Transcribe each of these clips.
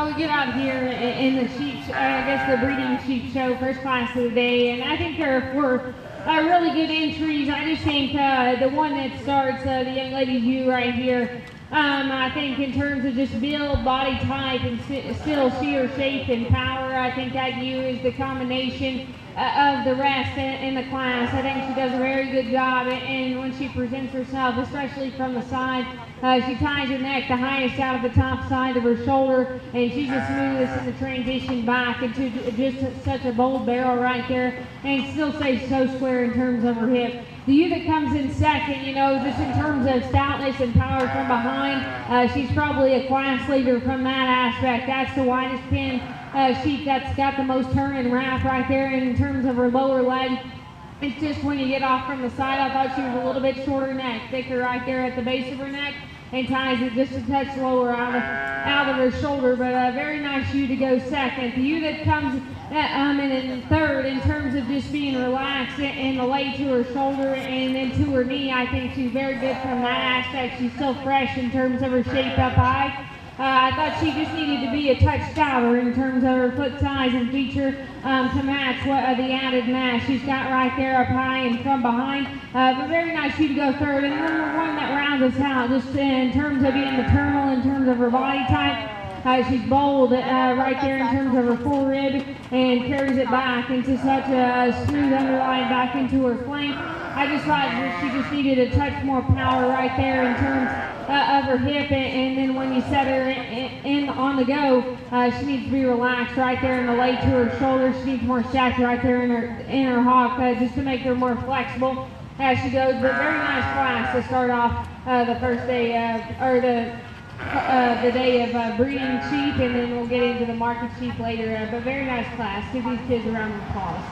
We get out here in the sheep, I guess the breeding sheep show, first class of the day, and I think there are four really good entries. I just think the one that starts, the young lady's ewe right here, I think in terms of just build, body type, and still sheer shape and power, I think that ewe is the combination of the rest in the class. I think she does a very good job, and when she presents herself, especially from the side, she ties her neck the highest out of the top side of her shoulder, and she's the smoothest in the transition back into just such a bold barrel right there, and still stays so square in terms of her hip. The ewe that comes in second, you know, just in terms of stoutness and power from behind, she's probably a class leader from that aspect. That's the widest pin sheep that's got the most turn and wrap right there. And in terms of her lower leg, it's just when you get off from the side, I thought she was a little bit shorter neck, thicker right there at the base of her neck, and ties it just a touch lower out of her shoulder. But a very nice ewe to go second. The ewe that comes in third in terms of just being relaxed and the lay to her shoulder and then to her knee, I think she's very good from that aspect. She's still fresh in terms of her shape up high. I thought she just needed to be a touch stouter in terms of her foot size and feature to match what the added mass she's got right there up high and from behind. But very nice ewe to go third. And then the one that rounds us out just in terms of being maternal, in terms of her body type. She's bold right there in terms of her forerib and carries it back into such a smooth underline back into her flank. I just thought she just needed a touch more power right there in terms of her hip, and then when you set her in on the go, she needs to be relaxed right there in the lay to her shoulder. She needs more shaft right there in her hock, just to make her more flexible as she goes. But very nice class to start off the first day or the day of breeding sheep, and then we'll get into the market sheep later. But very nice class. Give these kids a round of applause.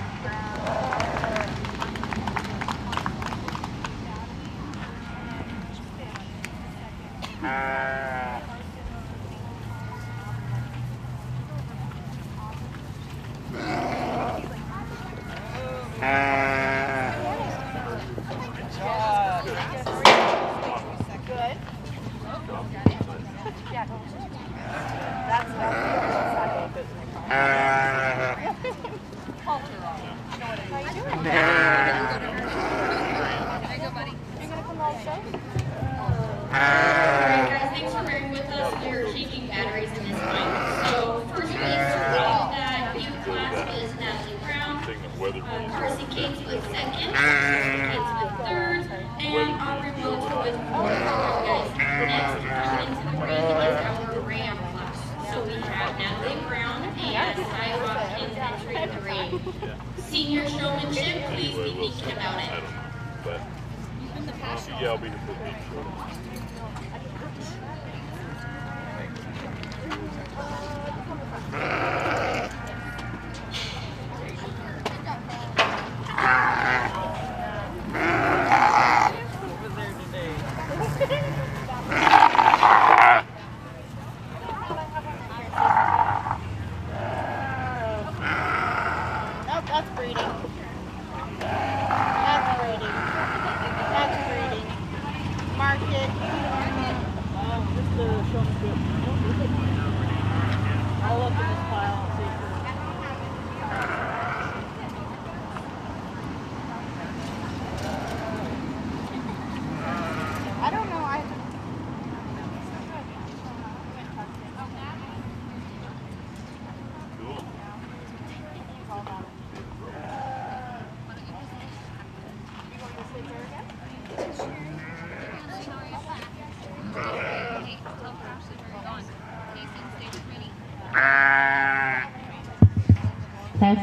Senior showmanship, please be thinking about it. Yeah, I'll be here for the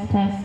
Test.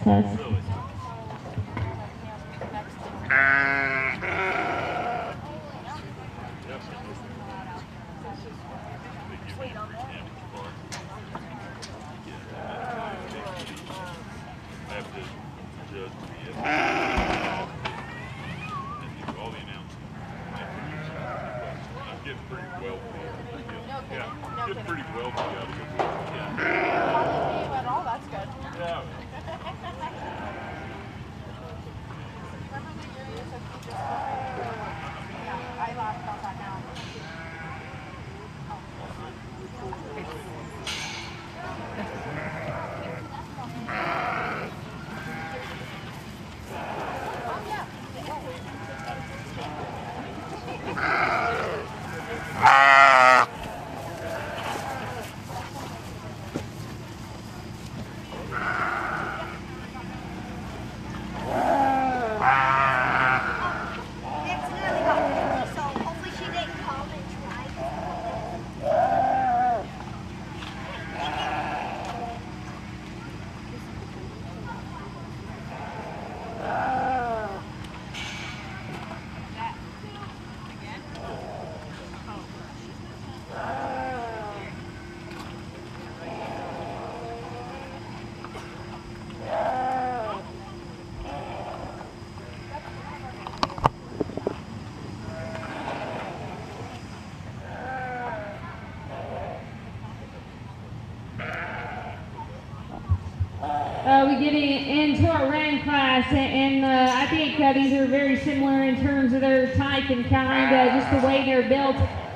We get into our ran class, and I think these are very similar in terms of their type and kind, just the way they're built.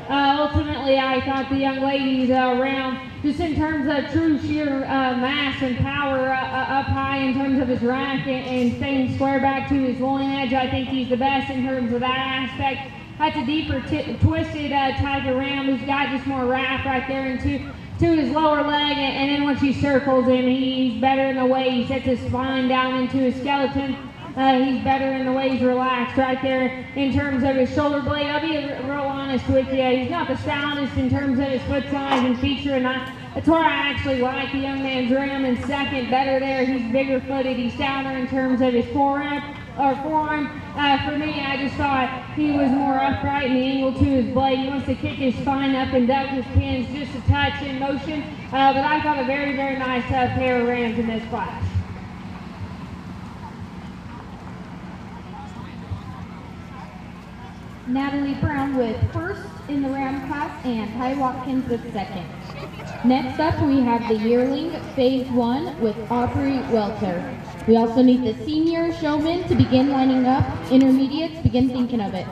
Ultimately, I thought the young ladies ran, just in terms of true sheer mass and power up high in terms of his rack and staying square back to his loin edge. I think he's the best in terms of that aspect. That's a deeper twisted type of ram who's got just more wrap right there into his lower leg, and then once he circles him, he's better in the way he sets his spine down into his skeleton. he's better in the way he's relaxed right there in terms of his shoulder blade. I'll be real honest with you. He's not the soundest in terms of his foot size and feature, and that's where I actually like the young man's rim in second. Better there. He's bigger footed. He's stouter in terms of his forearm. For me, I just thought he was more upright in the angle to his blade. He wants to kick his spine up and duck his pins just a touch in motion. But I thought a very, very nice pair of rams in this class. Natalie Brown with first in the ram class and Ty Watkins with second. Next up, we have the yearling phase 1 with Aubrey Welter. We also need the senior showman to begin lining up. Intermediates, begin thinking of it.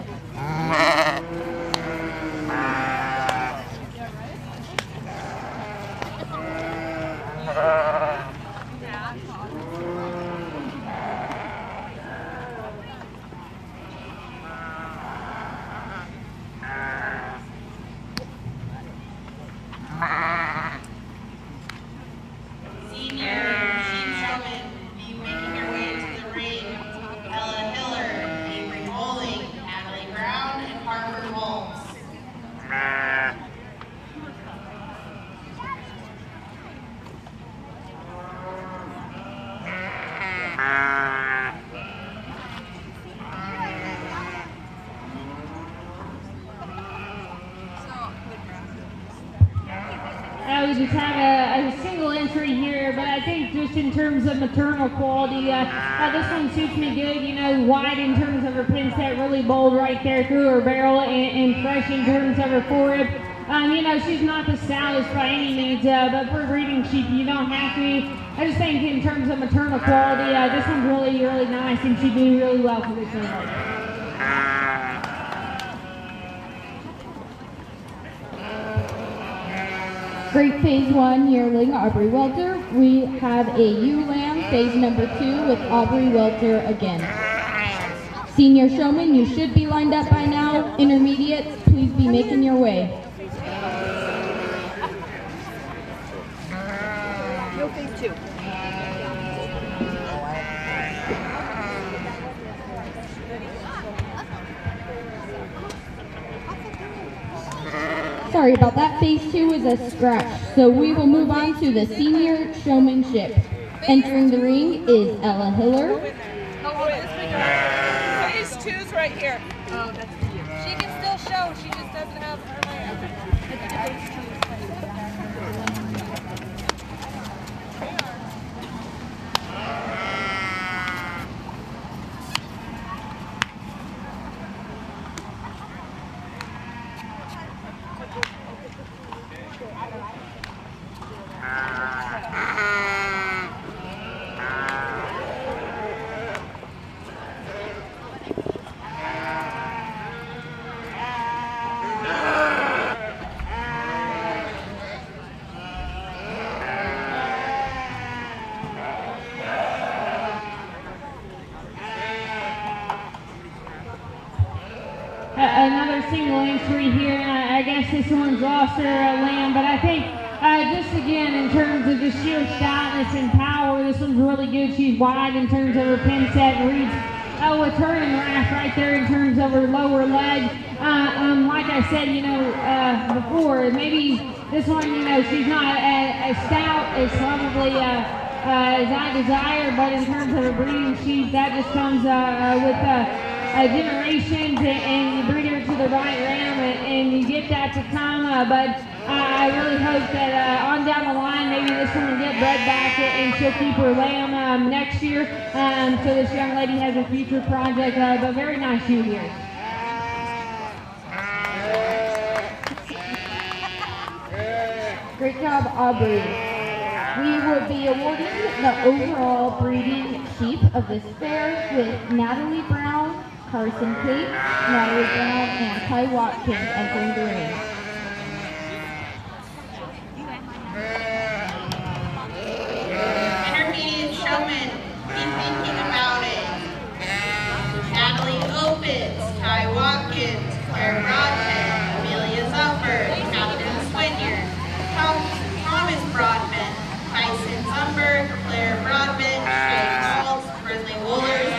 We just have a single entry here, but I think just in terms of maternal quality, this one suits me good. You know, wide in terms of her pin set, really bold right there through her barrel, and fresh in terms of her forerib. You know, she's not the stoutest by any means, but for a breeding sheep, you don't have to be. I just think in terms of maternal quality, this one's really, really nice, and she'd do really well for this one. Great phase 1 yearling Aubrey Welter. We have a ewe-lamb phase number 2 with Aubrey Welter again. Senior showman, you should be lined up by now. Intermediates, please be making your way. Yo, phase 2. Sorry about that, phase 2 is a scratch. So we will move on to the senior showmanship. Entering the ring is Ella Hiller. Phase 2's right here. Oh, that's cute. She can still show, she just doesn't have her lamb. Another single entry here, and I guess this one's lost her lamb, but I think just again in terms of just sheer stoutness and power, this one's really good. She's wide in terms of her pin set and reads with her and Raph right there in terms of her lower leg. Like I said, you know, before, maybe this one, you know, she's not as stout as probably as I desire, but in terms of her breeding sheep, that just comes with generations, and you breed her to the right ram, and you get that to come. But I really hope that on down the line, maybe this one will get bred back and she'll keep her lamb next year. So this young lady has a future project, but very nice shoe here. Great job, Aubrey. We will be awarding the overall breeding sheep of this fair with Natalie Brown, Carson Cates, Natalie Brown, and Ty Watkins entering the ring. Intermediate showman, be thinking about it. Natalie Opitz, Ty Watkins, Claire Broadman, Amelia Zumber, Catherine Swinier, Thomas Broadman, Tyson Zumber, Claire Broadman, Shay Walls, Brinley Woolers,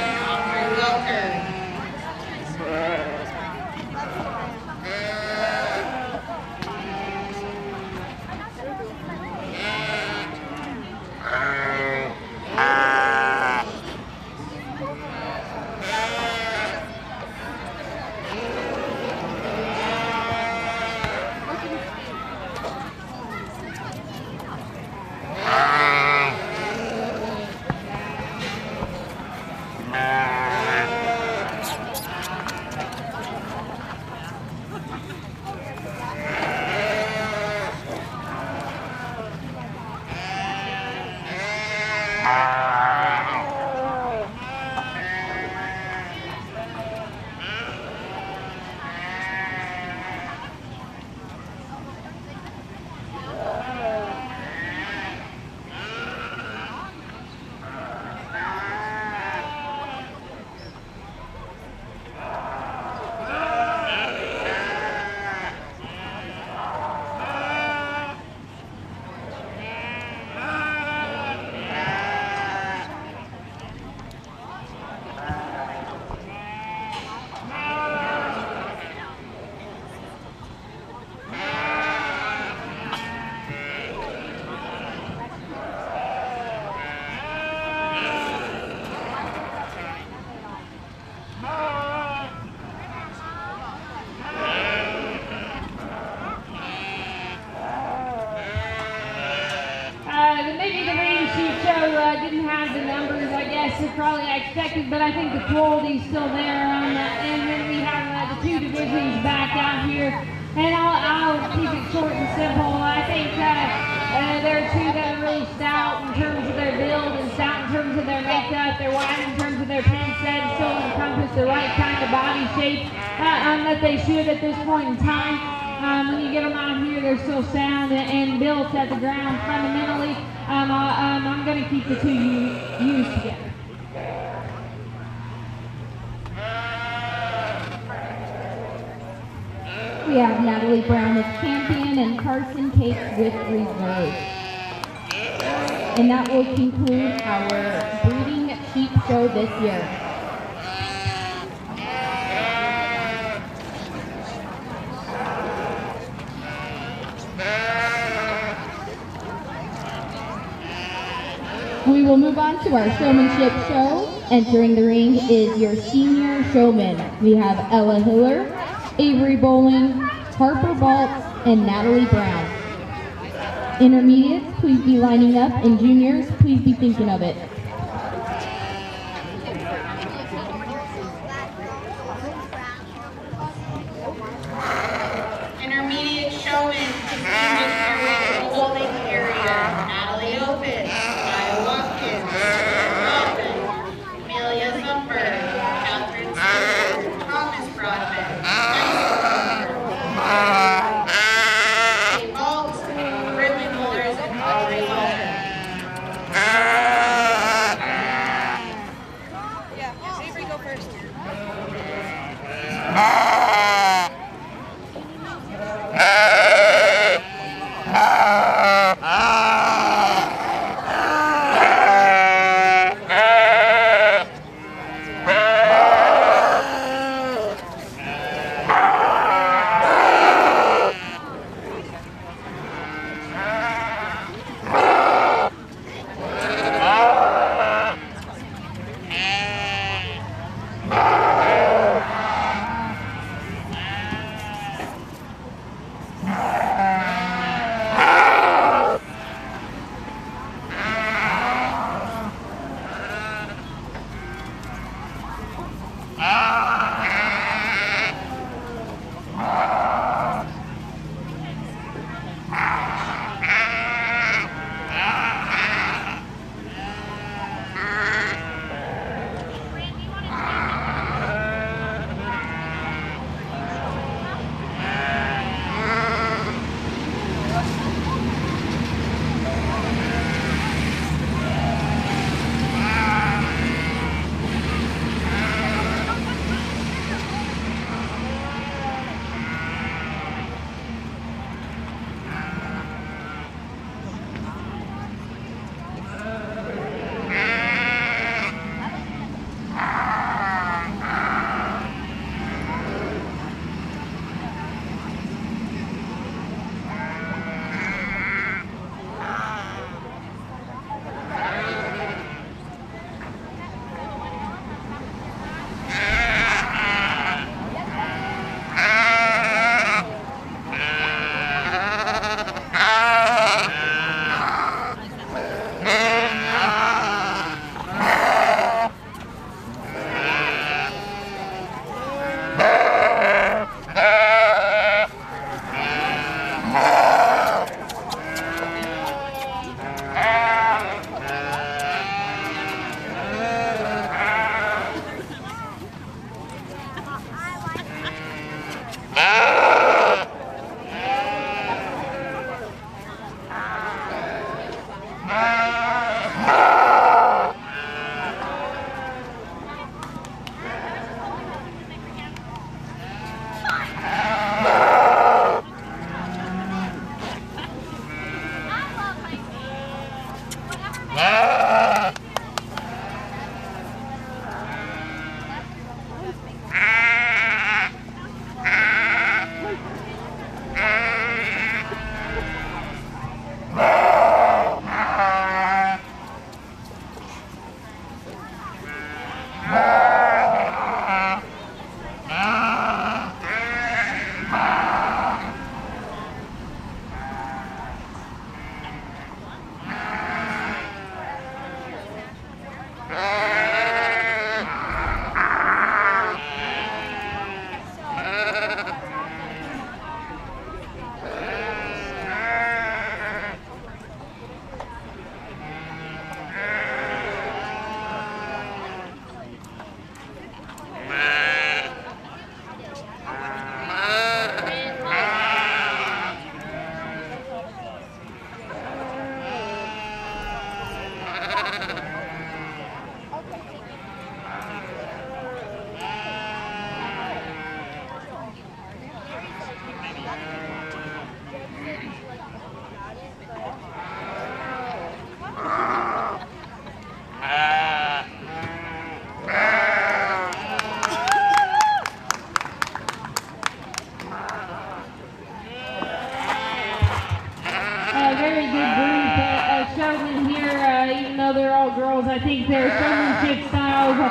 Maybe the main sheep show didn't have the numbers, I guess, that probably I expected, but I think the quality's still there. And then we have the two divisions back out here. And I'll keep it short and simple. I think there are two that are really stout in terms of their build and stout in terms of their makeup. They're wide in terms of their pen set and still encompass the right kind of body shape that they should at this point in time. When you get them out here, they're still sound and built at the ground fundamentally. I'm going to keep the two U's together. We have Natalie Brown with Champion and Carson Cates with Reserve. And that will conclude our breeding sheep show this year. We will move on to our showmanship show. Entering the ring is your senior showman. We have Ella Hiller, Avery Bowling, Harper Baltz, and Natalie Brown. Intermediates, please be lining up, and juniors, please be thinking of it. Intermediate showman, continuing their way to the holding area. Natalie Opitz, Maya Watkins, Robin, Amelia Zumper, Catherine Stewart, Thomas Broadbent, Kate Baltz, Ridley Mullers, and Audrey Walton. Yeah, Avery, go first.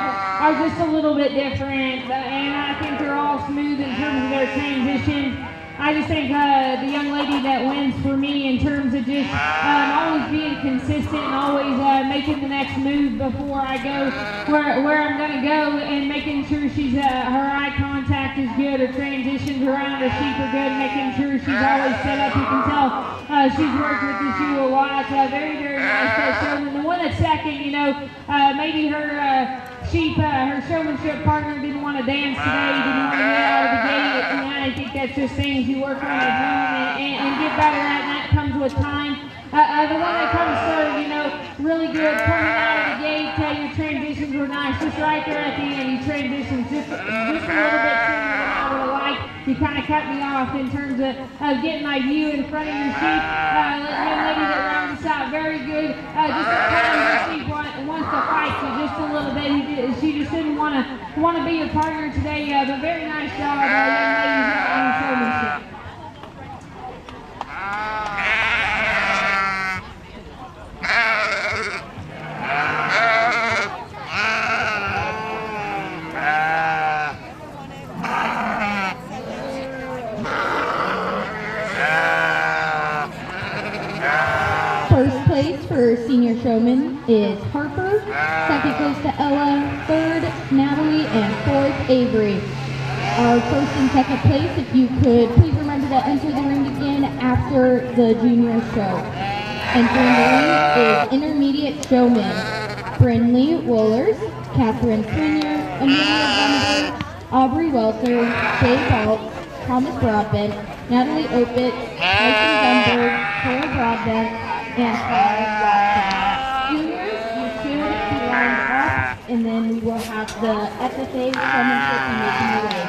are just a little bit different, and I think they're all smooth in terms of their transitions. I just think the young lady that wins for me in terms of just always being consistent and always making the next move before I go where I'm going to go, and making sure she's her eye contact is good, her transitions around her sheep are good, making sure she's always set up. You can tell she's worked with the shoe a lot. Very, very nice showman. The one that's second, you know, maybe her sheep, her showmanship partner didn't want to dance today, didn't want to get out of the gate, and I think that's just things you work on at home and get better at, and that comes with time. The one that comes third, you know, really good coming out of the gate. Your transitions were nice, just right there at the end. You transitioned just a little bit sooner than I would have liked. You kind of cut me off in terms of getting my view in front of your sheep. Let young lady that rounds us out, very good. Just at times your sheep wants to fight you just a little bit. She just didn't want to be your partner today, but very nice job, young ladies on showmanship. First place for senior showman is Harper. Second goes to Ella. Third, Natalie. And fourth, Avery. Our first and second place, if you could please remember to enter the ring again after the junior show. Entering the ring is intermediate showman Brynlee Wohlers, Catherine Swinier, Amelia Vandenberg, Aubrey Welter, Jay Baltz, Thomas Broadbent, Natalie Opitz, Tyson Dunberg, Cora Broadbent, and Connor Watson. Juniors, you should be lined up, and then we will have the FFA showmanship be making the way.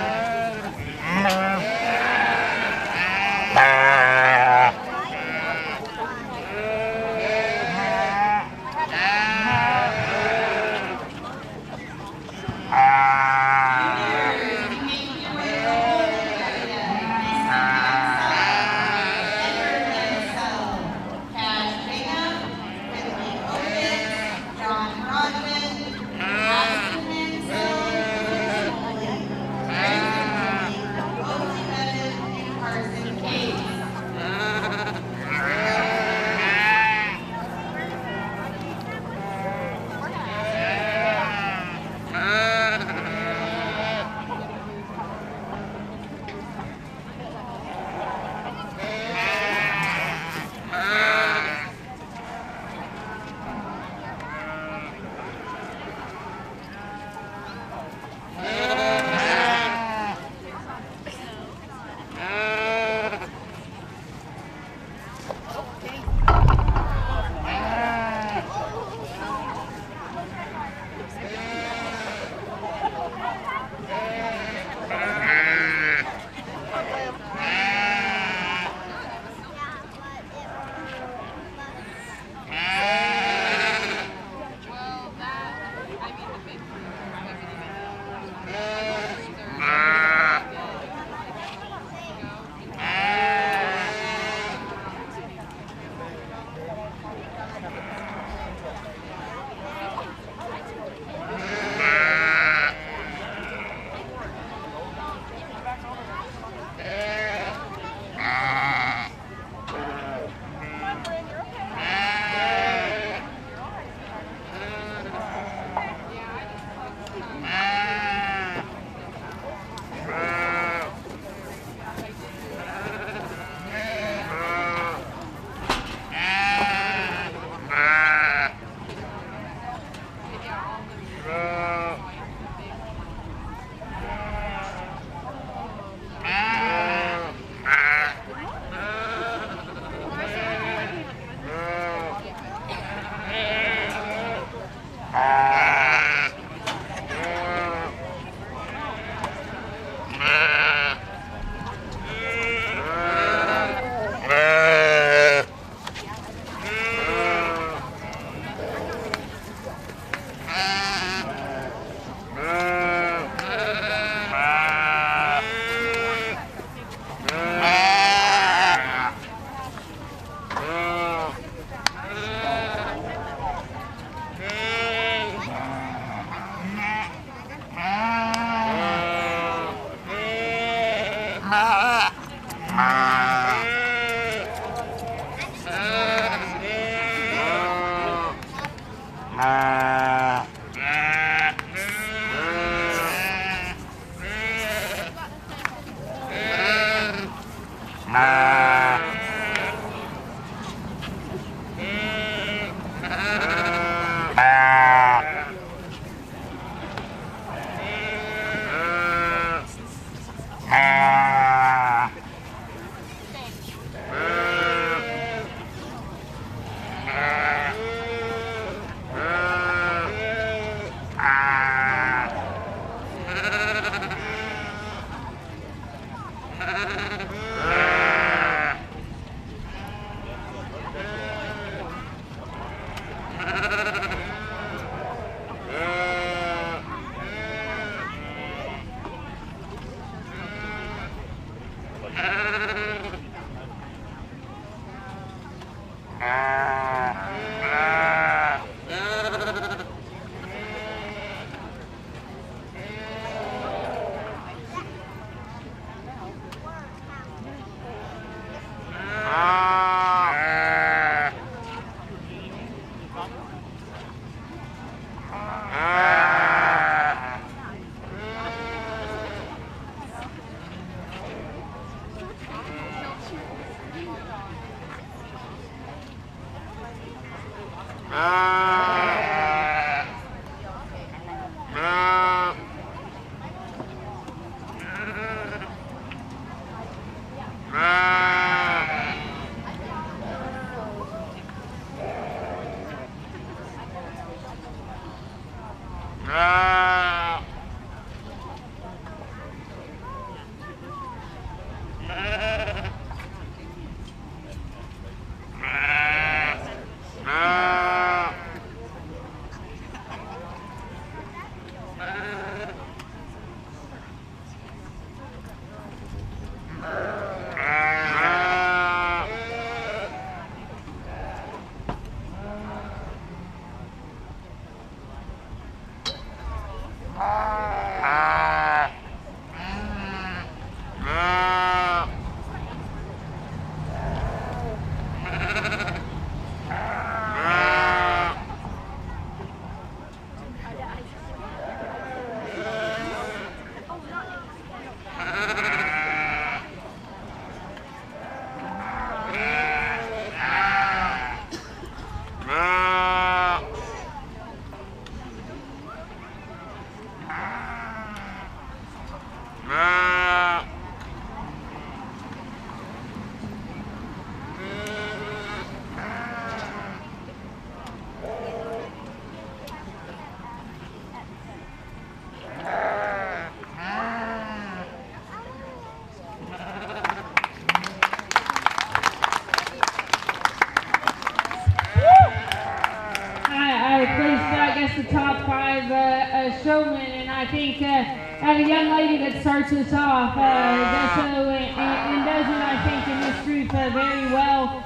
The top 5 showman, and I think a young lady that starts us off does so and does it, I think, in this group very well.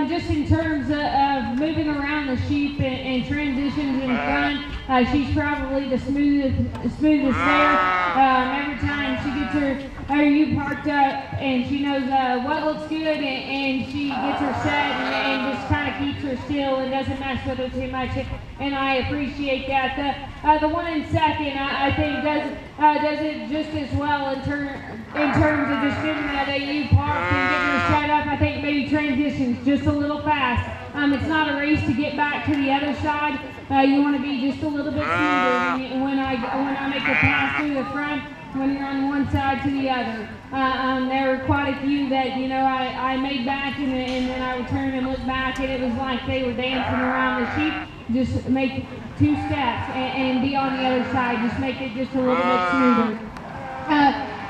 Just in terms of moving around the sheep and transitions in front, she's probably the smoothest there. Every time she gets her U parked up, and she knows what looks good, and she gets her set and just kind of keeps her still and doesn't mess with her too much. And I appreciate that. The one in second, I think, does it just as well in terms of just getting that AU parked and getting her set up. I think maybe transitions just a little fast. It's not a race to get back to the other side. You want to be just a little bit smoother when I make the pass through the front. When you're on one side to the other. There were quite a few that, I made back and then I would turn and look back, and it was like they were dancing around the sheep. Just make 2 steps and be on the other side. Just make it just a little bit smoother.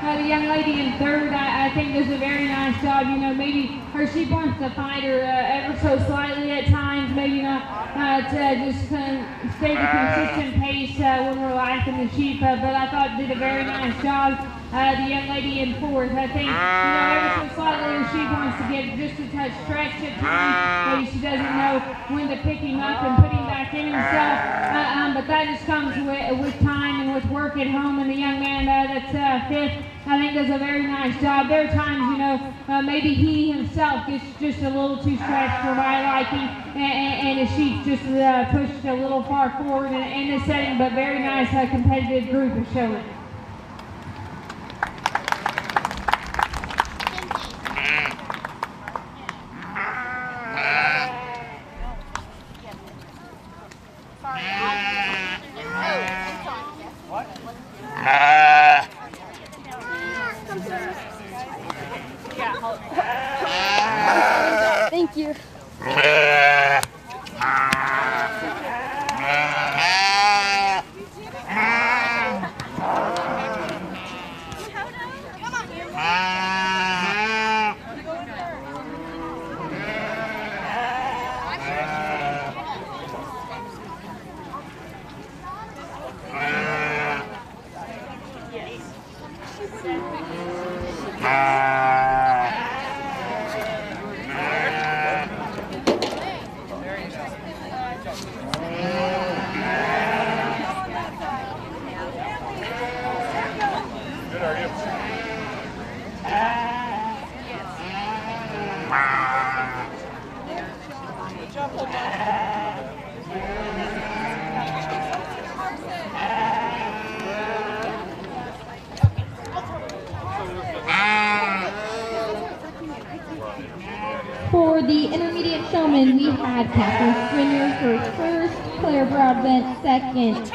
The young lady in third, I think, does a very nice job. Maybe her sheep wants to fight her ever so slightly at times, maybe not to just stay the consistent pace when we're laughing the sheep, but I thought did a very nice job. The young lady in fourth, I think, ever so slightly her sheep wants to get just a touch stretched at times. Maybe she doesn't know when to pick him up and put him back in himself, but that just comes with time and with work at home. And the young man that's fifth, I think, does a very nice job. There are times, maybe he himself gets just a little too stretched for my liking, and his sheep just pushed a little far forward in this setting, but very nice competitive group of showing. Thank you. For the intermediate showman, we had Catherine Stringer for first, Claire Broadbent second,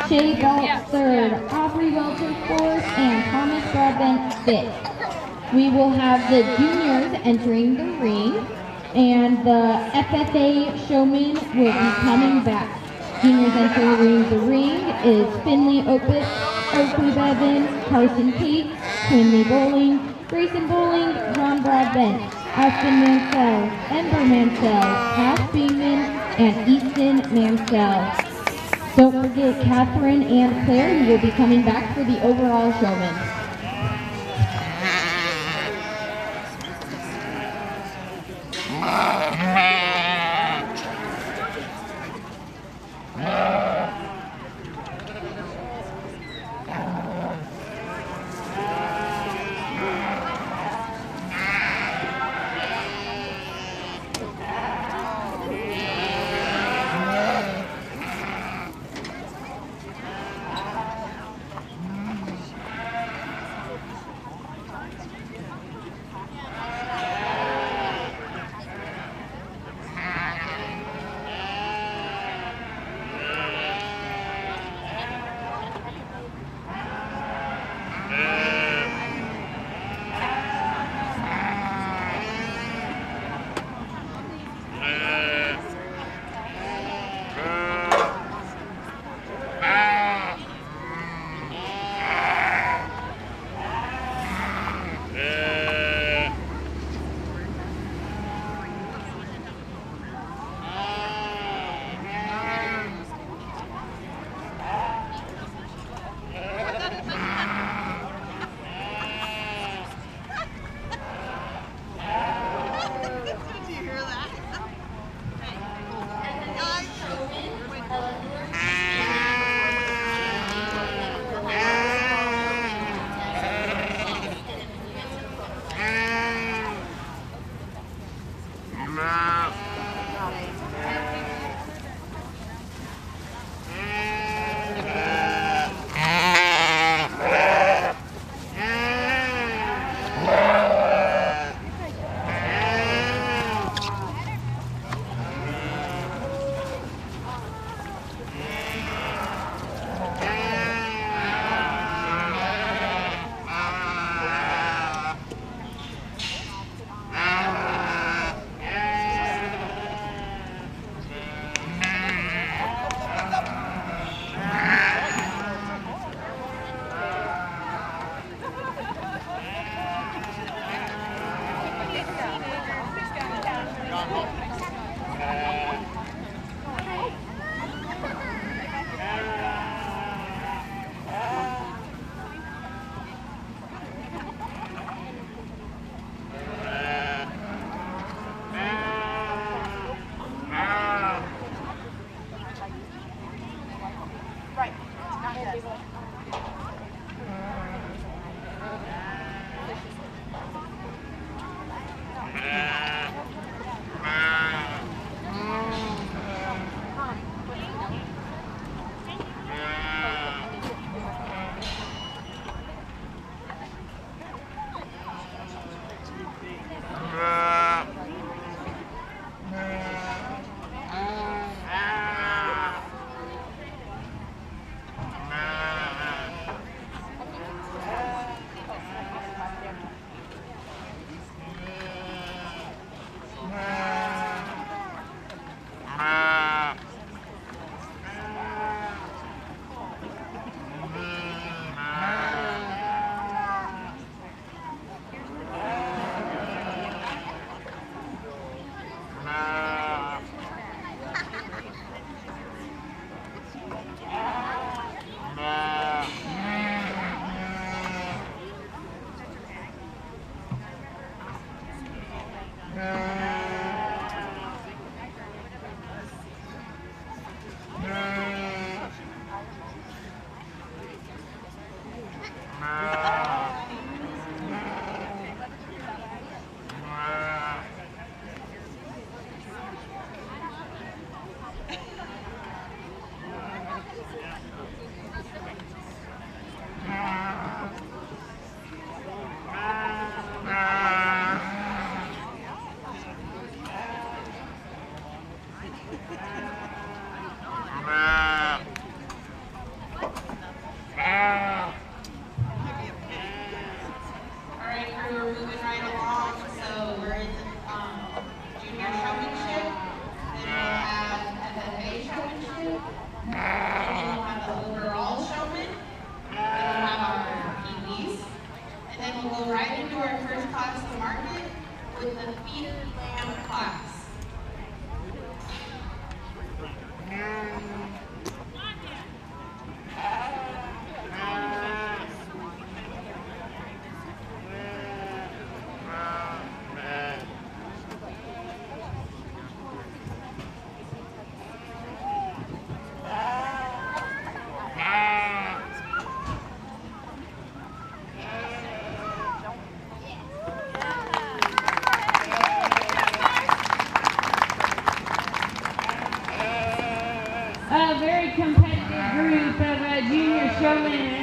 Shay Galt third, Aubrey Welter fourth, and Thomas Broadbent fifth. We will have the juniors entering the ring, and the FFA showman will be coming back. Juniors entering the ring is Finley Opus, Oakley Bevin, Carson Cates, Quinley Bowling, Grayson Bowling, John Broadbent, Austin Mansell, Ember Mansell, Cass Beeman, and Easton Mansell. Don't forget Catherine and Claire, who will be coming back for the overall showman.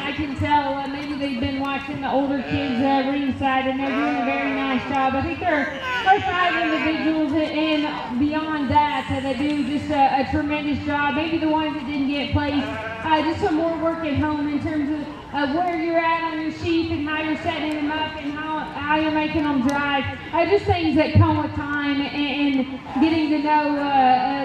I can tell maybe they've been watching the older kids ringside, and they're doing a very nice job. I think there are 5 individuals, and beyond that, that do just a tremendous job. Maybe the ones that didn't get placed, just some more work at home in terms of where you're at on your sheep and how you're setting them up and how you're making them drive. Just things that come with time and getting to know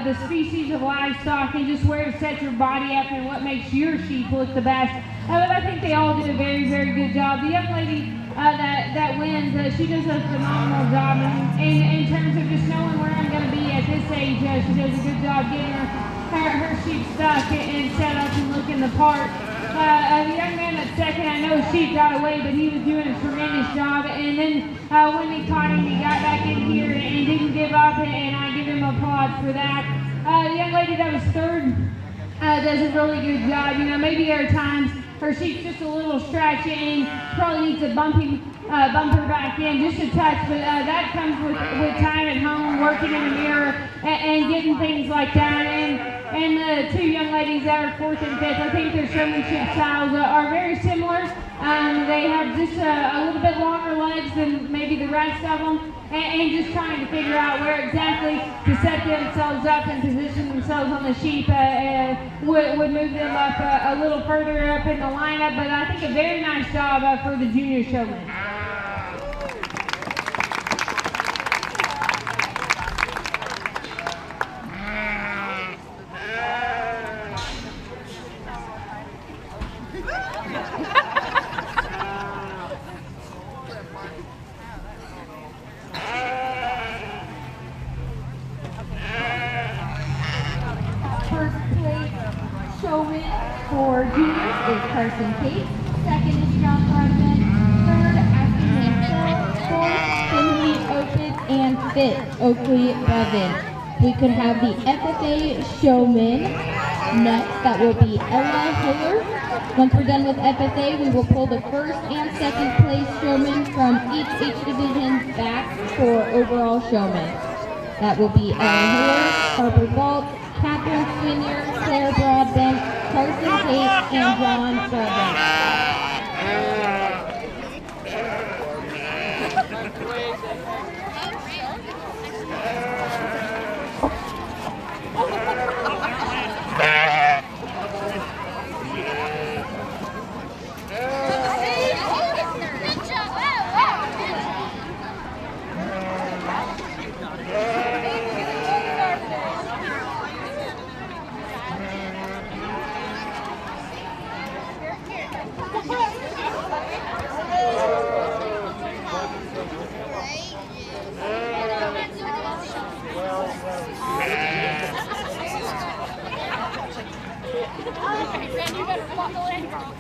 the species of livestock and just where to set your body up and what makes your sheep look the best. But I think they all did a very, very good job. The young lady that wins, she does a phenomenal job in terms of just knowing where I'm going to be at this age. She does a good job getting her sheep stuck and set up and looking the part. The young man that's second, I know his sheep got away, but he was doing a tremendous job. And then when they caught him, he got back in here and didn't give up, and I give him applause for that. The young lady that was third does a really good job. You know, maybe there are times her sheep's just a little stretchy and probably needs to bump her back in just a touch, but that comes with time at home, working in the mirror, and getting things like that. And the 2 young ladies that are 4th and 5th, I think their showmanship styles are very similar. They have just a little bit longer legs than maybe the rest of them, and just trying to figure out where exactly to set themselves up and position themselves on the sheep would move them up a little further up in the lineup. But I think a very nice job for the junior showman. Showman for juniors is Carson Tate. Second is John Rodman. Third, Ashley Mansell. Fourth, Finley Opitz. And fifth, Oakley Bevin. We could have the FFA Showman next. That will be Ella Hiller. Once we're done with FFA, we will pull the first and second place showmen from each division back for overall showman. That will be Ella Hiller, Harper Balt, Catherine Swinier, Claire Broadbent, Carson Tate, and John Broadbent. You better buckle in, girl.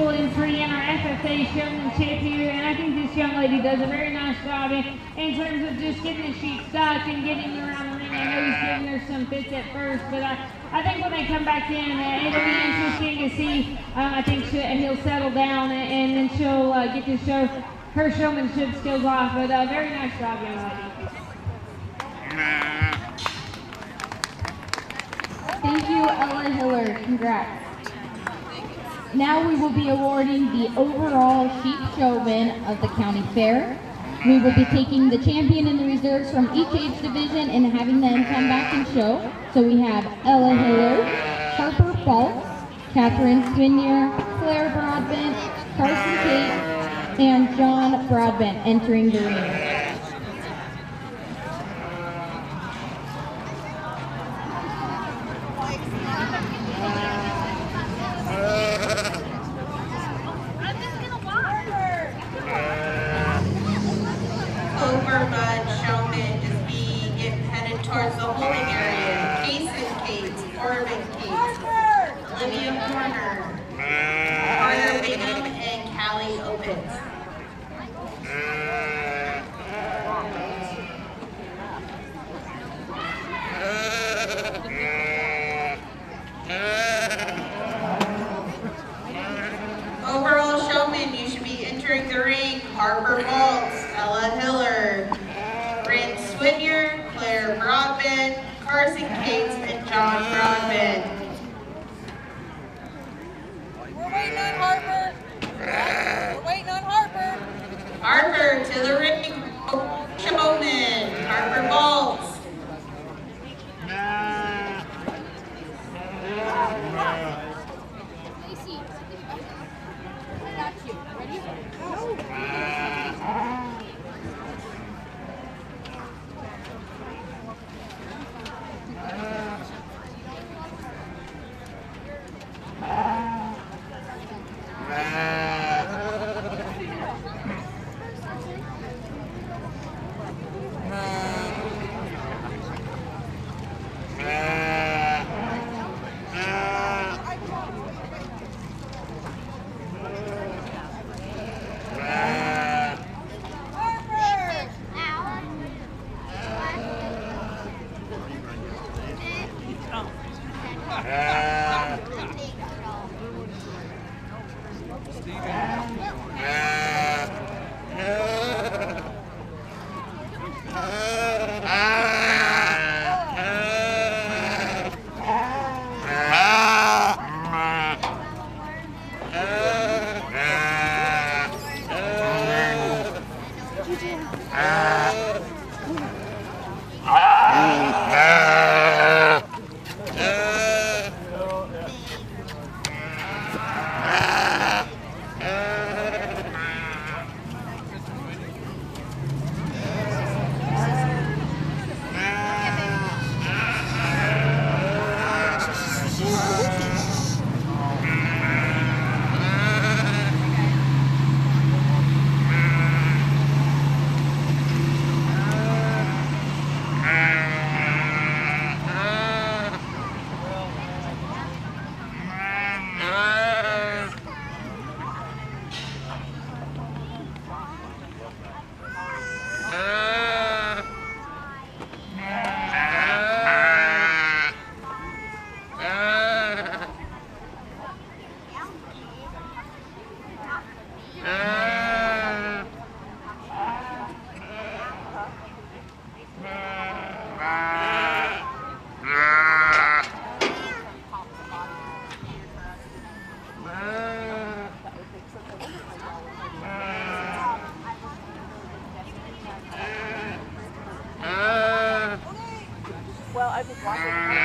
Entry in our FFA showmanship here, and I think this young lady does a very nice job in terms of just getting the sheep stuck and getting her around the ring. I know he's giving her some fits at first, but I think when they come back in, it'll be interesting to see. I think he'll settle down, and then she'll get to show her showmanship skills off. But very nice job, young lady. Thank you, Ella Hiller. Congrats. Now we will be awarding the overall sheep showman of the county fair. We will be taking the champion and the reserves from each age division and having them come back and show. So we have Ella Hiller, Harper Falks, Catherine Swinier, Claire Broadbent, Carson Tate, and John Broadbent entering the ring. Overbud Showman just be getting headed towards the holding area. Kason Cates, Corbin Cates, Olivia Horner, Carter Bingham, and Callie Opitz. Overall Showman, you should be entering the ring. Harper Maltz, Ella Hiller, Brent Swinier, Claire Broadbent, Carson Cates, and John Broadbent. We're waiting on Harper. We're waiting on Harper. Harper to the ring. Showman, Harper Maltz. Well, I've been watching.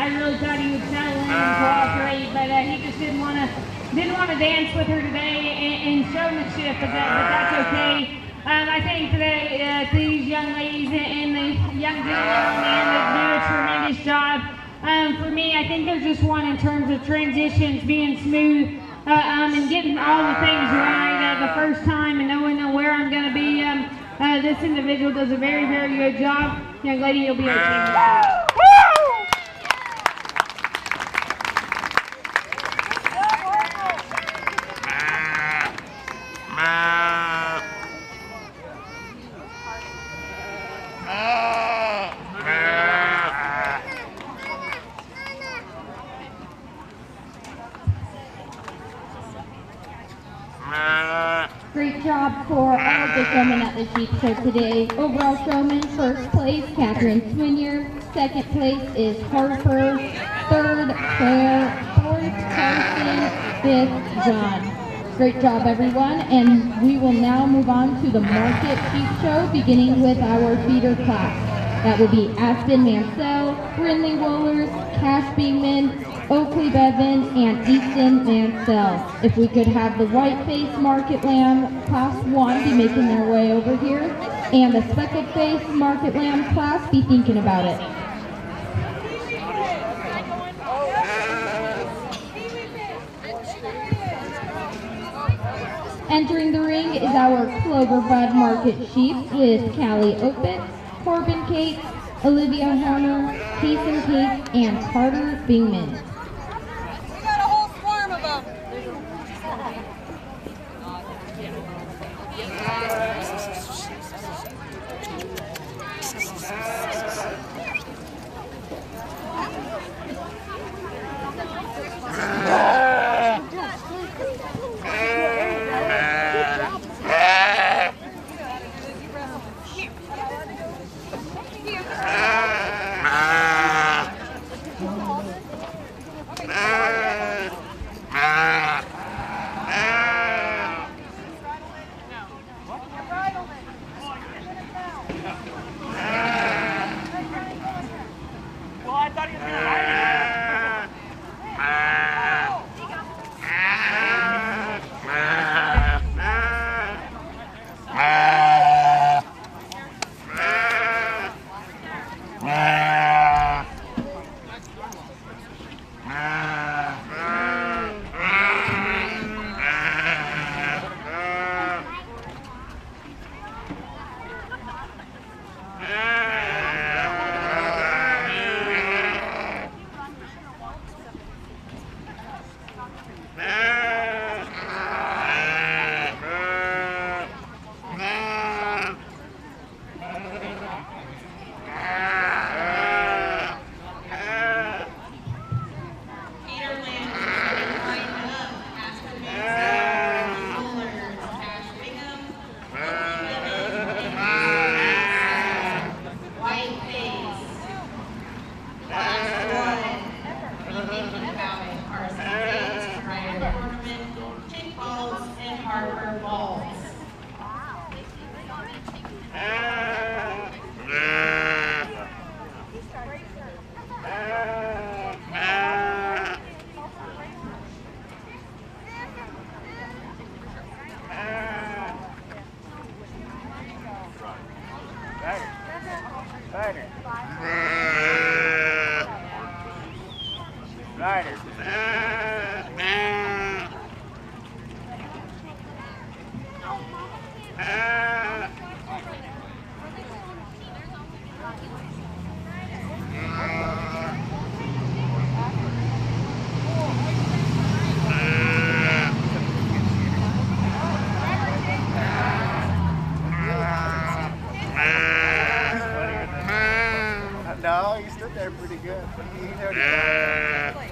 I really thought he would settle in and cooperate, but he just didn't want to dance with her today in showmanship, but that's okay. I think that these young ladies and the young gentlemen that do a tremendous job. For me, I think there's just one in terms of transitions being smooth and getting all the things right the first time and knowing where I'm going to be. This individual does a very, very good job. Young lady, you'll be okay. Great job for all of the showmen at the sheep show today. Overall showman, first place, Catherine Swinier. Second place is Harper. Third, Claire. Fourth, Carson. Fifth, John. Great job, everyone. And we will now move on to the market sheep show, beginning with our feeder class. That will be Aspen Mansell, Brindley Wohlers, Cash Beekman, Oakley Bevan, and Easton Mansell. If we could have the white-faced market lamb class 1 be making their way over here, and the speckled-faced market lamb class be thinking about it. Entering the ring is our Clover Bud Market sheep with Callie Opitz, Corbin Cates, Olivia Horner, Jason Cates, and Carter Bingman. We got a whole swarm of them. No, he stood there pretty good. He knew what he was.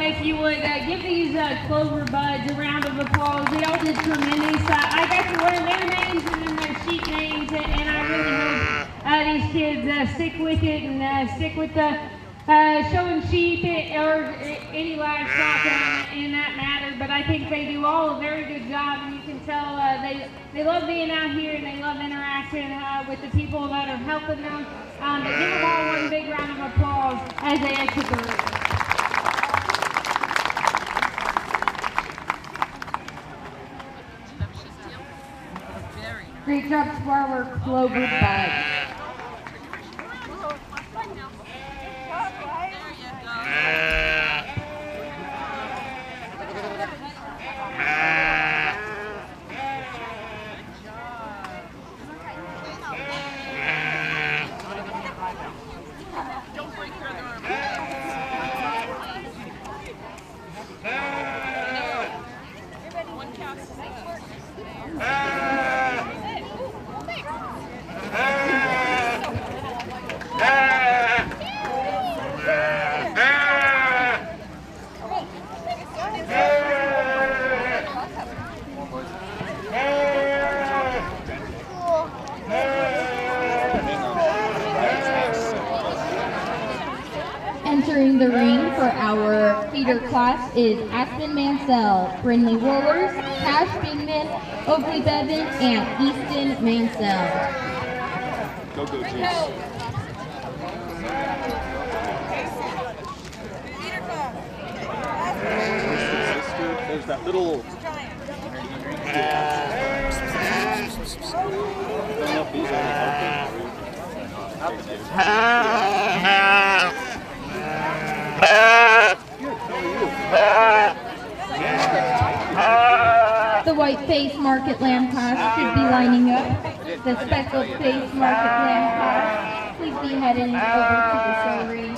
If you would give these Clover Buds a round of applause. They all did tremendous. I got to learn their names and then their sheep names, and I really hope these kids stick with it and stick with the showing sheep or any livestock in that matter. But I think they do all a very good job, and you can tell they love being out here and they love interacting with the people that are helping them. But give them all one big round of applause as they exit the room. Great job to our Clover Buds. Entering the ring for our feeder class is Aspen Mansell, Brindley Woolers, Cash Bingman, Oakley Bevan, and Easton Mansell. Go, Chiefs. There's that little... The white-faced market lamb class should be lining up. The speckled-faced market lamb class, please be heading over to the show ring.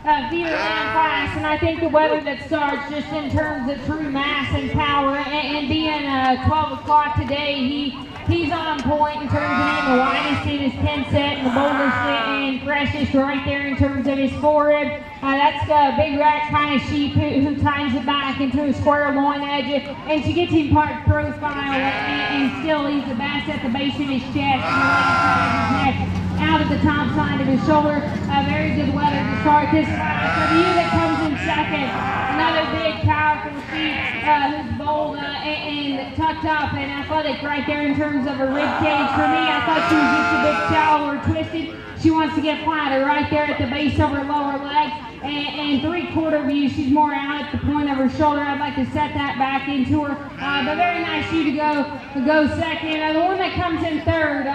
feeder lamb class, and I think the weather that starts just in terms of true mass and power, and being 12 o'clock today, he's on point in terms of being the widest in his 10 set and the boldest and freshest right there in terms of his forerib. That's a big rack kind of sheep who ties it back into a square loin edge, and she gets him part profile, and still he's the best at the base of his chest and the left side of his neck, out at the top side of his shoulder. Very good weather to start this class. For you that comes in second, another big, powerful sheep who's bold and tucked up and athletic right there in terms of a rib cage. For me, I thought she was just a bit shallow or twisted. She wants to get flatter right there at the base of her lower leg. And three-quarter view, she's more out at the point of her shoulder. I'd like to set that back into her. But very nice you to go second. The one that comes in third,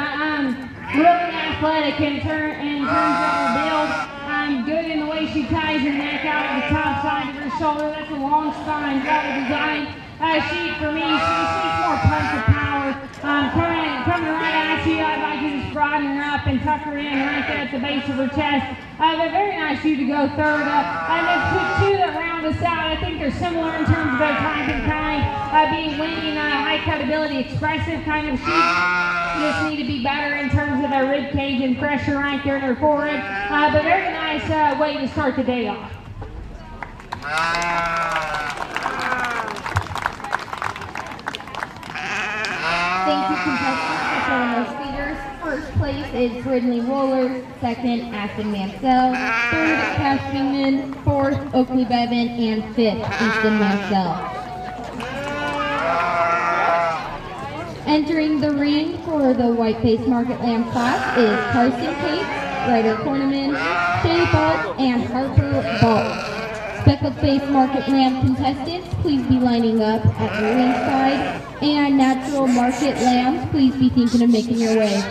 really athletic in terms of her build. Good in the way she ties her neck out at the top side of her shoulder. That's a long spine, double design sheep for me. She's more punch of power. Coming right at you, I'd like to just broaden her up and tuck her in right there at the base of her chest. But very nice you to go third. And then two that round us out. I think they're similar in terms of their type and kind. Being winning, high cut ability, expressive kind of sheep. Just need to be better in terms of their rib cage and pressure right there in their forehead. But very nice way to start the day off. Thank you, contestants, for showing those feeders. First place is Ridley Rollers, second, Aston Mansell, third, Cash Beeman, fourth, Oakley Bevan, and fifth, Easton Mansell. Entering the ring for the white-faced market lamb class is Carson Cates, Ryder Corneman, Shay Balt, and Harper Balt. Speckled-faced market lamb contestants, please be lining up at the ringside. And natural market lambs, please be thinking of making your way.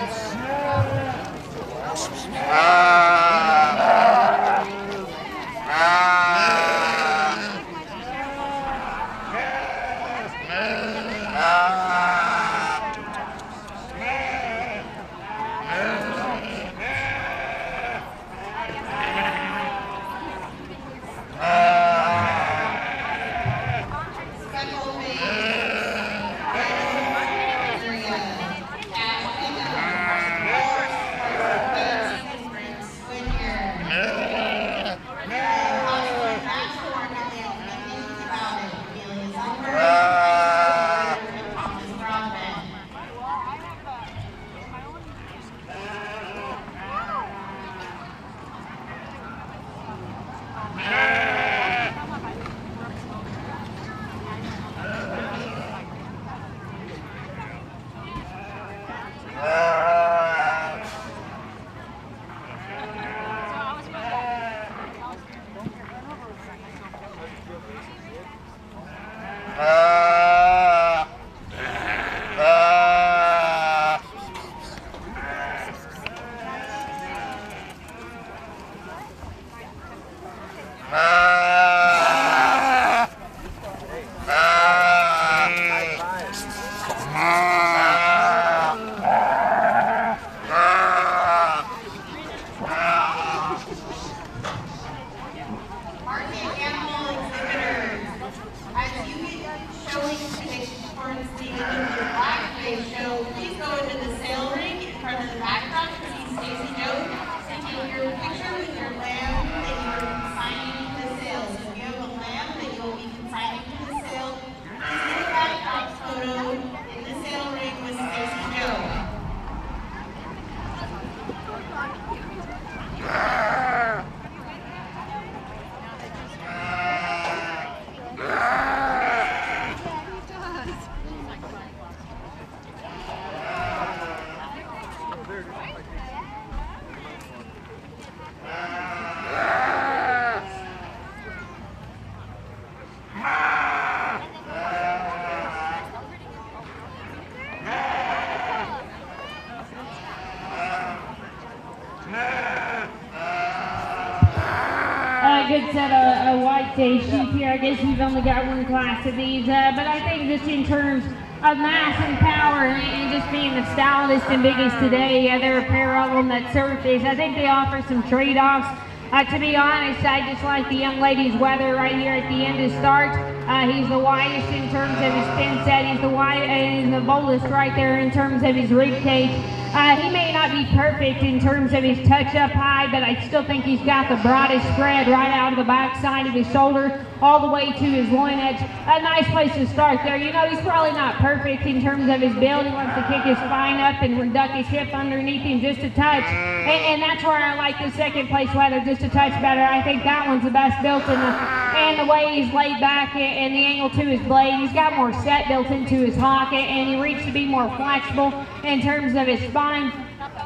Good set of white-faced sheep here. I guess we've only got one class of these, but I think just in terms of mass and power and just being the stoutest and biggest today, there are a pair of them that surface. I think they offer some trade-offs To be honest, I just like the young lady's weather right here at the end of start. He's the widest in terms of his spin set. He's the boldest right there in terms of his rib cage. He may not be perfect in terms of his touch up high, but I still think he's got the broadest spread right out of the back side of his shoulder all the way to his loin edge. A nice place to start there. You know, he's probably not perfect in terms of his build. He wants to kick his spine up and duck his hip underneath him just a touch. And that's where I like the second place weather just a touch better. I think that one's the best built and the way he's laid back and the angle to his blade. He's got more set built into his hock and he reaches to be more flexible in terms of his spine.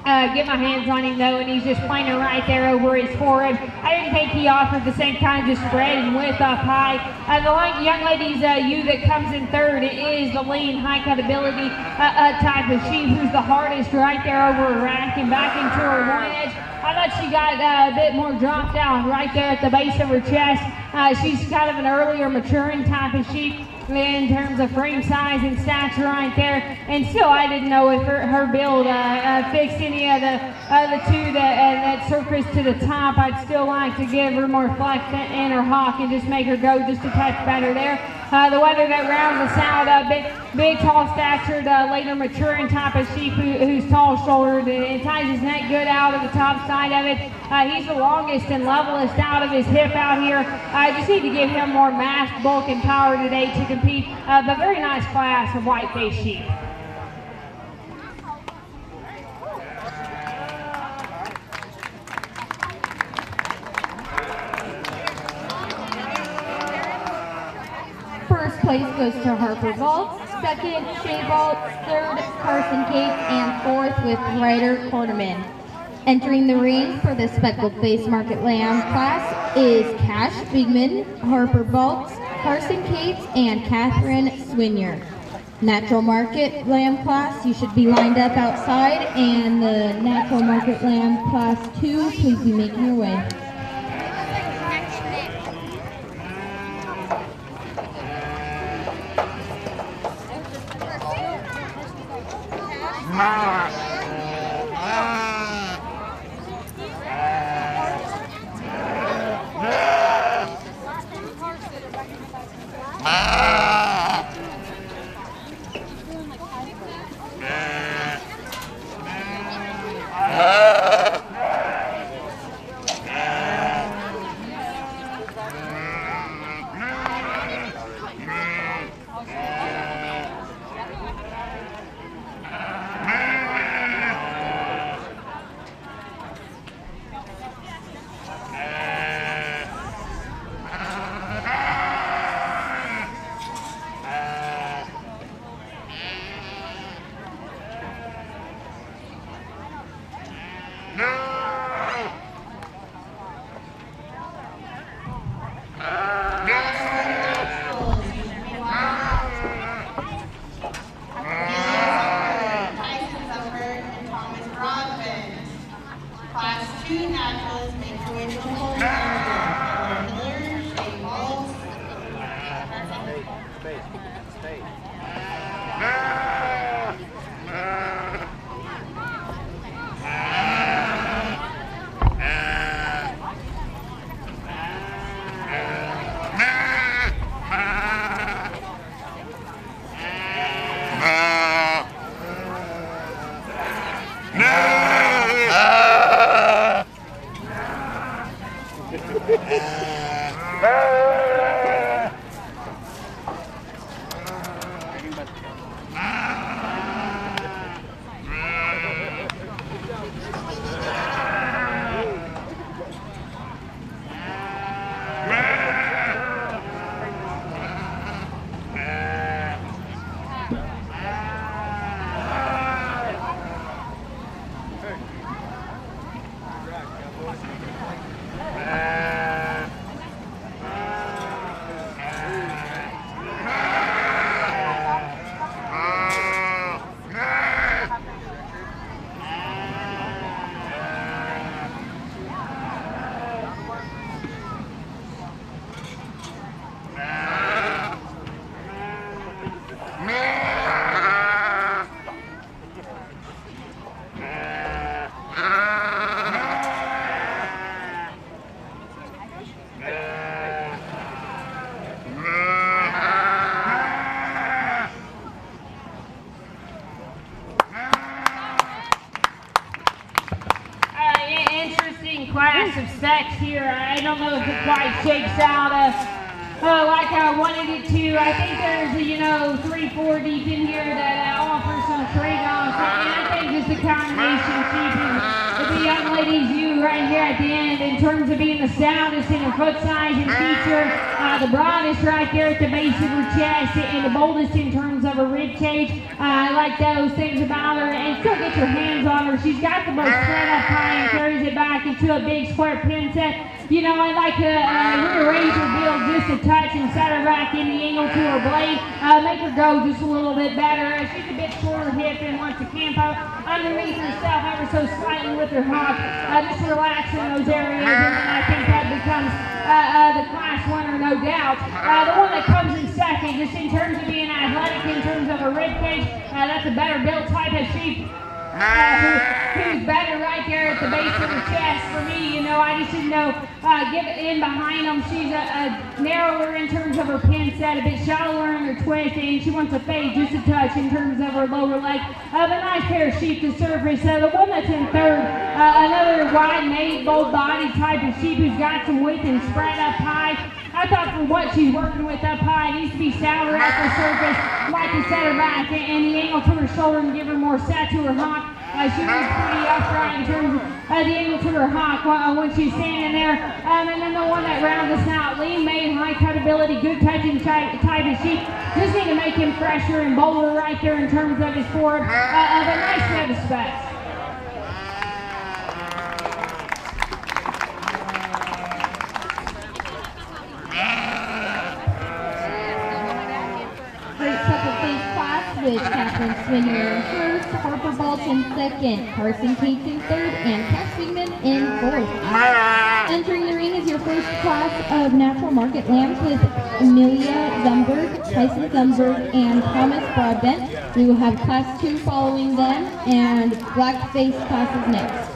Get my hands on him though, and he's just playing it right there over his forehead. I didn't think he offered the same kind of spread and width up high. The young lady's ewe that comes in third is the lean, high cut ability type of sheep who's the hardest right there over her rack and back into her loin edge. I thought she got a bit more dropped down right there at the base of her chest. She's kind of an earlier maturing type of sheep in terms of frame size and stature right there, and still I didn't know if her build fixed any of the two that surface to the top. I'd still like to give her more flex in her hock and just make her go just a touch better there. The weather that rounds us out, big tall statured, later maturing type of sheep who's tall shouldered and ties his neck good out of the top side of it. He's the longest and levelest out of his hip out here. I just need to give him more mass, bulk, and power today to compete. But very nice class of white-faced sheep. First place goes to Harper Vault, second Shea Vault, third Carson Cates, and fourth with Ryder Quarterman. Entering the ring for the speckled face market lamb class is Cash Bigman, Harper Vault, Carson Cates, and Catherine Swinier. Natural market lamb class, you should be lined up outside, and the natural market lamb class 2, please be making your way. flex here. I don't know if it quite shakes out like I wanted it to. I think there's, 3-4 deep in here that offers some trade-offs. And I think just the combination keeping the young lady's you right here at the end in terms of being the stoutest in her foot size and feature, the broadest right there at the base of her chest, and the boldest in terms of her rib cage. I like those things about her, and still get your hands on her. She's got the most spread up high and carries it back into a big square pin set. I like to rearrange her build just a touch and set her back in the angle to her blade, make her go just a little bit better. She's a bit shorter hip and wants to camp out underneath herself ever so slightly with her hop, just relax in those areas, and then I think that becomes the class winner, no doubt. The one that comes in second, just in terms of being athletic, in terms of her rib cage, that's a better built type of sheep. Who's better right there at the base of her chest for me. I just didn't know, get in behind them. She's a narrower in terms of her pin set, a bit shallower in her twist, and she wants to fade just a touch in terms of her lower leg. A nice pair of sheep to surface. The one that's in third, another wide-made, bold body type of sheep who's got some width and spread up high. I thought for what she's working with up high, it needs to be stouter at the surface. I'd like to set her back and the angle to her shoulder and give her more set to her hock. She was pretty upright in terms of the angle to her hock when she's standing there. And then the one that rounds us out, lean made, high cutability, good touching type of sheep. Just need to make him fresher and bolder right there in terms of his forward. Of a nice set of specs. With Catherine Swinier in first, Harper Balch in second, Carson Cates in third, and Cash Figman in fourth. Entering the ring is your first class of natural market lambs with Amelia Zumberg, Tyson Zumberg, and Thomas Broadbent. We will have class 2 following them, and black-face classes next.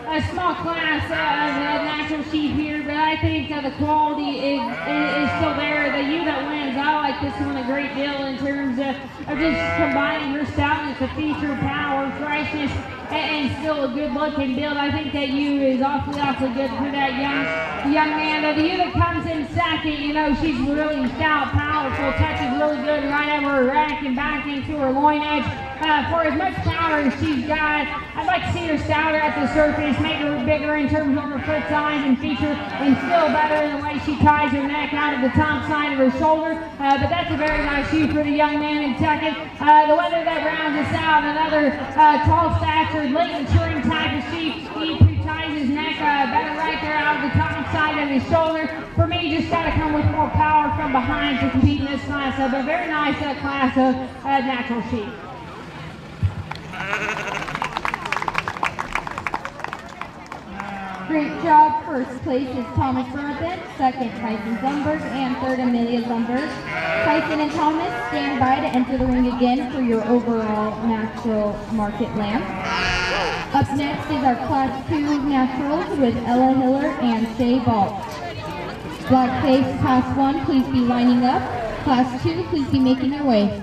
A small class of natural sheep here, but I think the quality is is still there. The ewe that wins, I like this one a great deal in terms of just combining her stoutness, the feature, power, freshness, and still a good looking build. I think that ewe is awfully good for that young man. The ewe that comes in second, you know, she's really stout, powerful, touches really good right over her rack and back into her loin edge. For as much power as she's got, I'd like to see her stouter at the surface, make her bigger in terms of her foot size and feature, and still better in the way she ties her neck out of the top side of her shoulder. But that's a very nice shoe for the young man in second. The weather that rounds us out, another tall statured, late maturing type of sheep. He ties his neck better right there out of the top side of his shoulder. For me, just got to come with more power from behind to compete in this class of a very nice class of natural sheep. Great job. First place is Thomas Burton, second Tyson Zumberg, and third Amelia Zumberg. Tyson and Thomas, stand by to enter the ring again for your overall natural market lamb. Up next is our Class 2 Naturals with Ella Hiller and Shay Balt. Black Face Class 1, please be lining up. Class 2, please be making your way.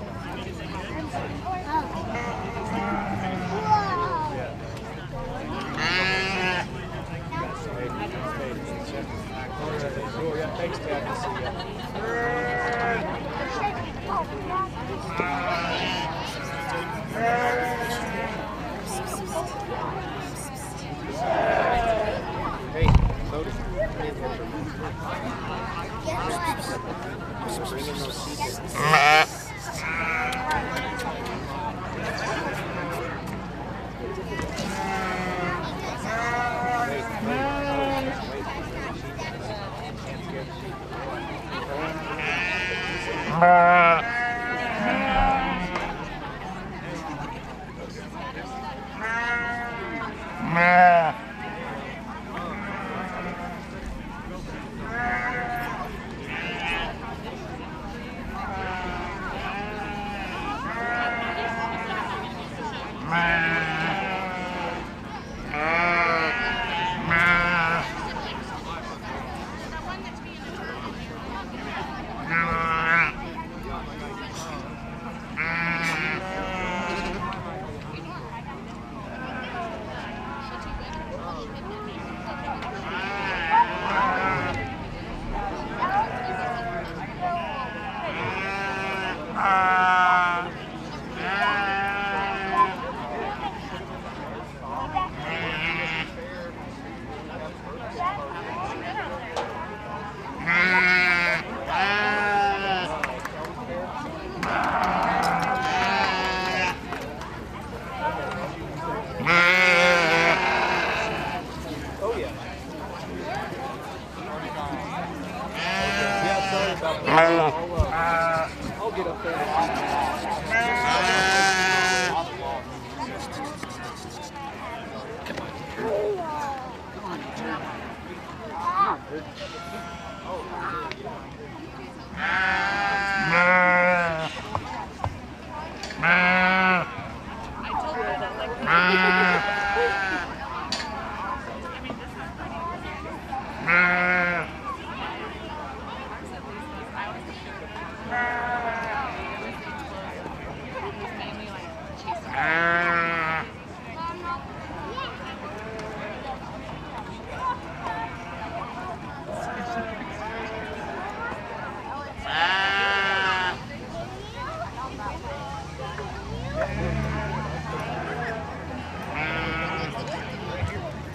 I'll get up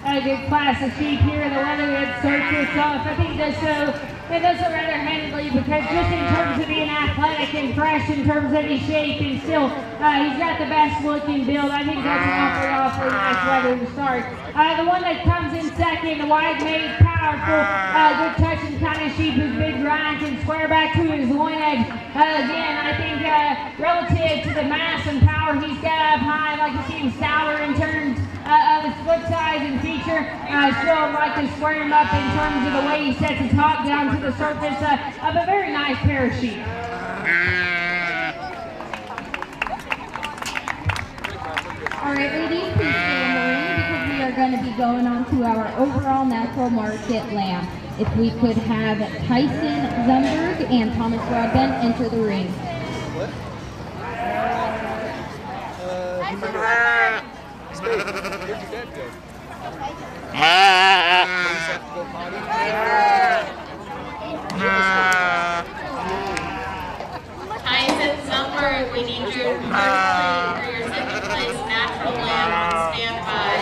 A good class of sheep here. The weather that starts this off, I think it does so rather handedly, because just in terms of being athletic and fresh in terms of his shape, and still he's got the best looking build. I think that's an awfully nice weather to start. The one that comes in second, the wide made, powerful, good touching kind of sheep who's big, dry, and can square back to his loin edge. Again, I think relative to the mass and power he's got up high, I'd like to see him stouter in terms of his foot size and feature. Still I'd like to square him up in terms of the way he sets his hop down to the surface of a very nice pair of sheep. Alright ladies, please stay in the ring because we are going to be going on to our overall natural market lamb. If we could have Tyson Zumberg and Thomas Rodbent enter the ring. What? Where'd your dad go? Police have to go potty? Tyson Zumberg, we need your first place for your second place natural lamb on standby.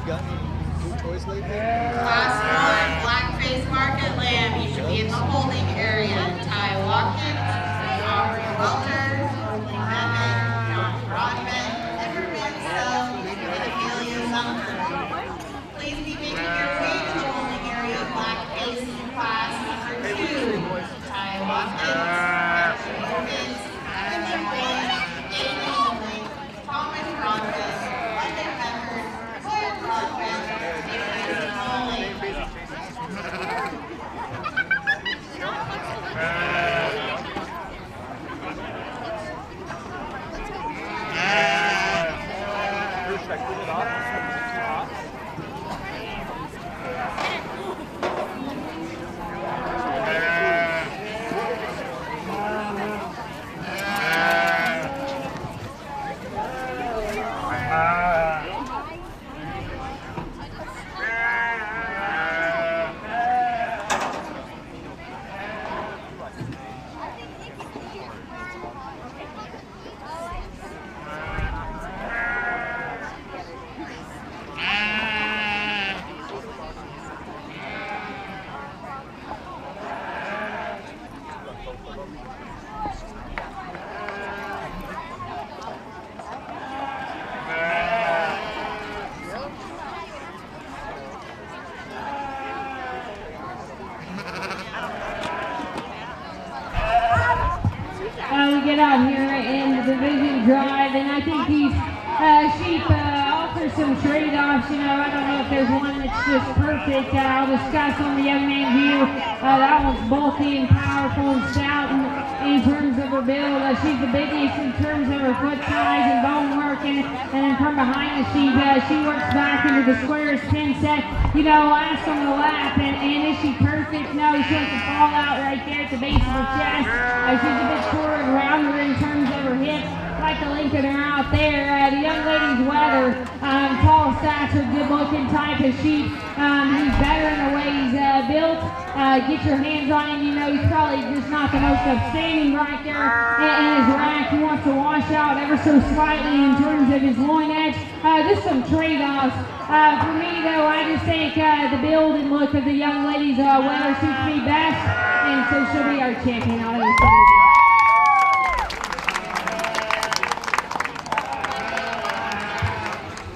Got any new toys lately? Class 1, blackface market lamb. You should be in the holding area. Ty Watkins, Aubrey Welter, Lee Bennett, John Rodman, Edward Mansell, and Amelia Zumberg. Please be making your way to the holding area. Blackface class number 2. Ty Watkins, Ashley Morgan, Kevin Boyd, Daniel Link, Thomas Rodman, London Becker, Claire Rodman, and Nancy Molly. Should I clean it off? We get out here in the division drive, and I think these sheep offer some trade-offs. You know, I don't know if there's one that's just perfect. I'll discuss on the young man's view. That one's bulky and powerful and stout in terms of her build. She's the biggest in terms of her foot size and bone work, and then from behind the sheep, she works back into the squares pin set. You know, last on the lap, and is she perfect? No, she has to fall out right there at the base of her chest. She's a bit shorter and rounder in terms of her hips. Like the length of her out there. The young lady's weather, tall stature, good looking type of sheep. He's better in the way he's built. Get your hands on him, you know he's probably just not the most upstanding right there in his rack. He wants to wash out ever so slightly in terms of his loin edge. Just some trade-offs. For me though, I just think the build and look of the young lady's weather suits me best, and so she'll be our champion out of this division.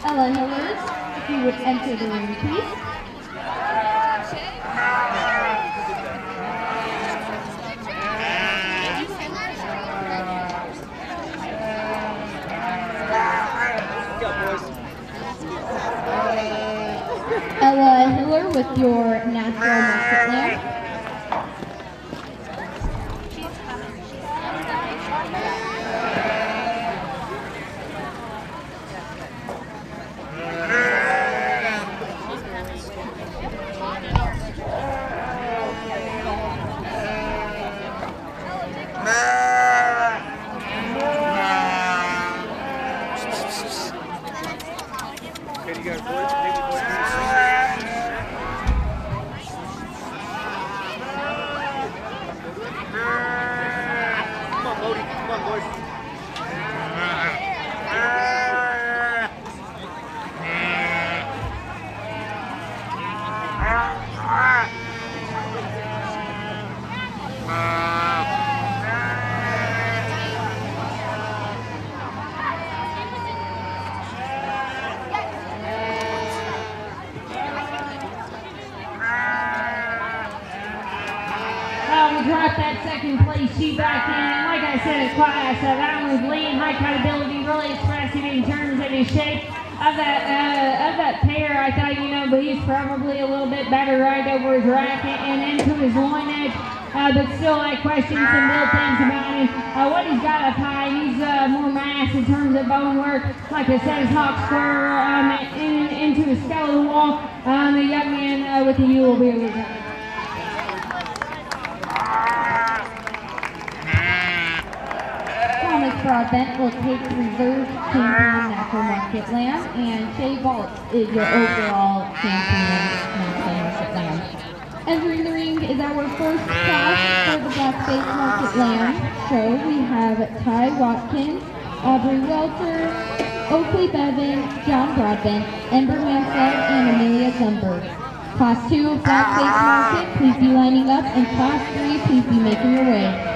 Ella Hillers, if you would enter the ring, please. Ella Hiller with your natural market lamb. Okay, you got boys? Baby boys. Come on, Bodie. Come on, boys. We dropped that second place sheep back in, and like I said in class, that one was lean, high credibility, really expressive in terms of his shape. of that pair, I thought, but he's probably a little bit better right over his rack and into his loin edge. But still, I question some little things about him. What he's got up high, he's more mass in terms of bone work. Like I said, his hop square into his skeletal wall. The young man with the U will be able to. Thomas Broadbent will take the reserve champion Natural Market Lamb, and Shay Baltz is your overall champion Natural Market Lamb. Entering the ring is our first class for the Black-Faced Market Lamb show. We have Ty Watkins, Aubrey Welter, Oakley Bevan, John Broadbent, Ember Mansell, and Amelia Zumberg. Class 2 of Black-Faced Market, please be lining up, and Class 3, please be making your way.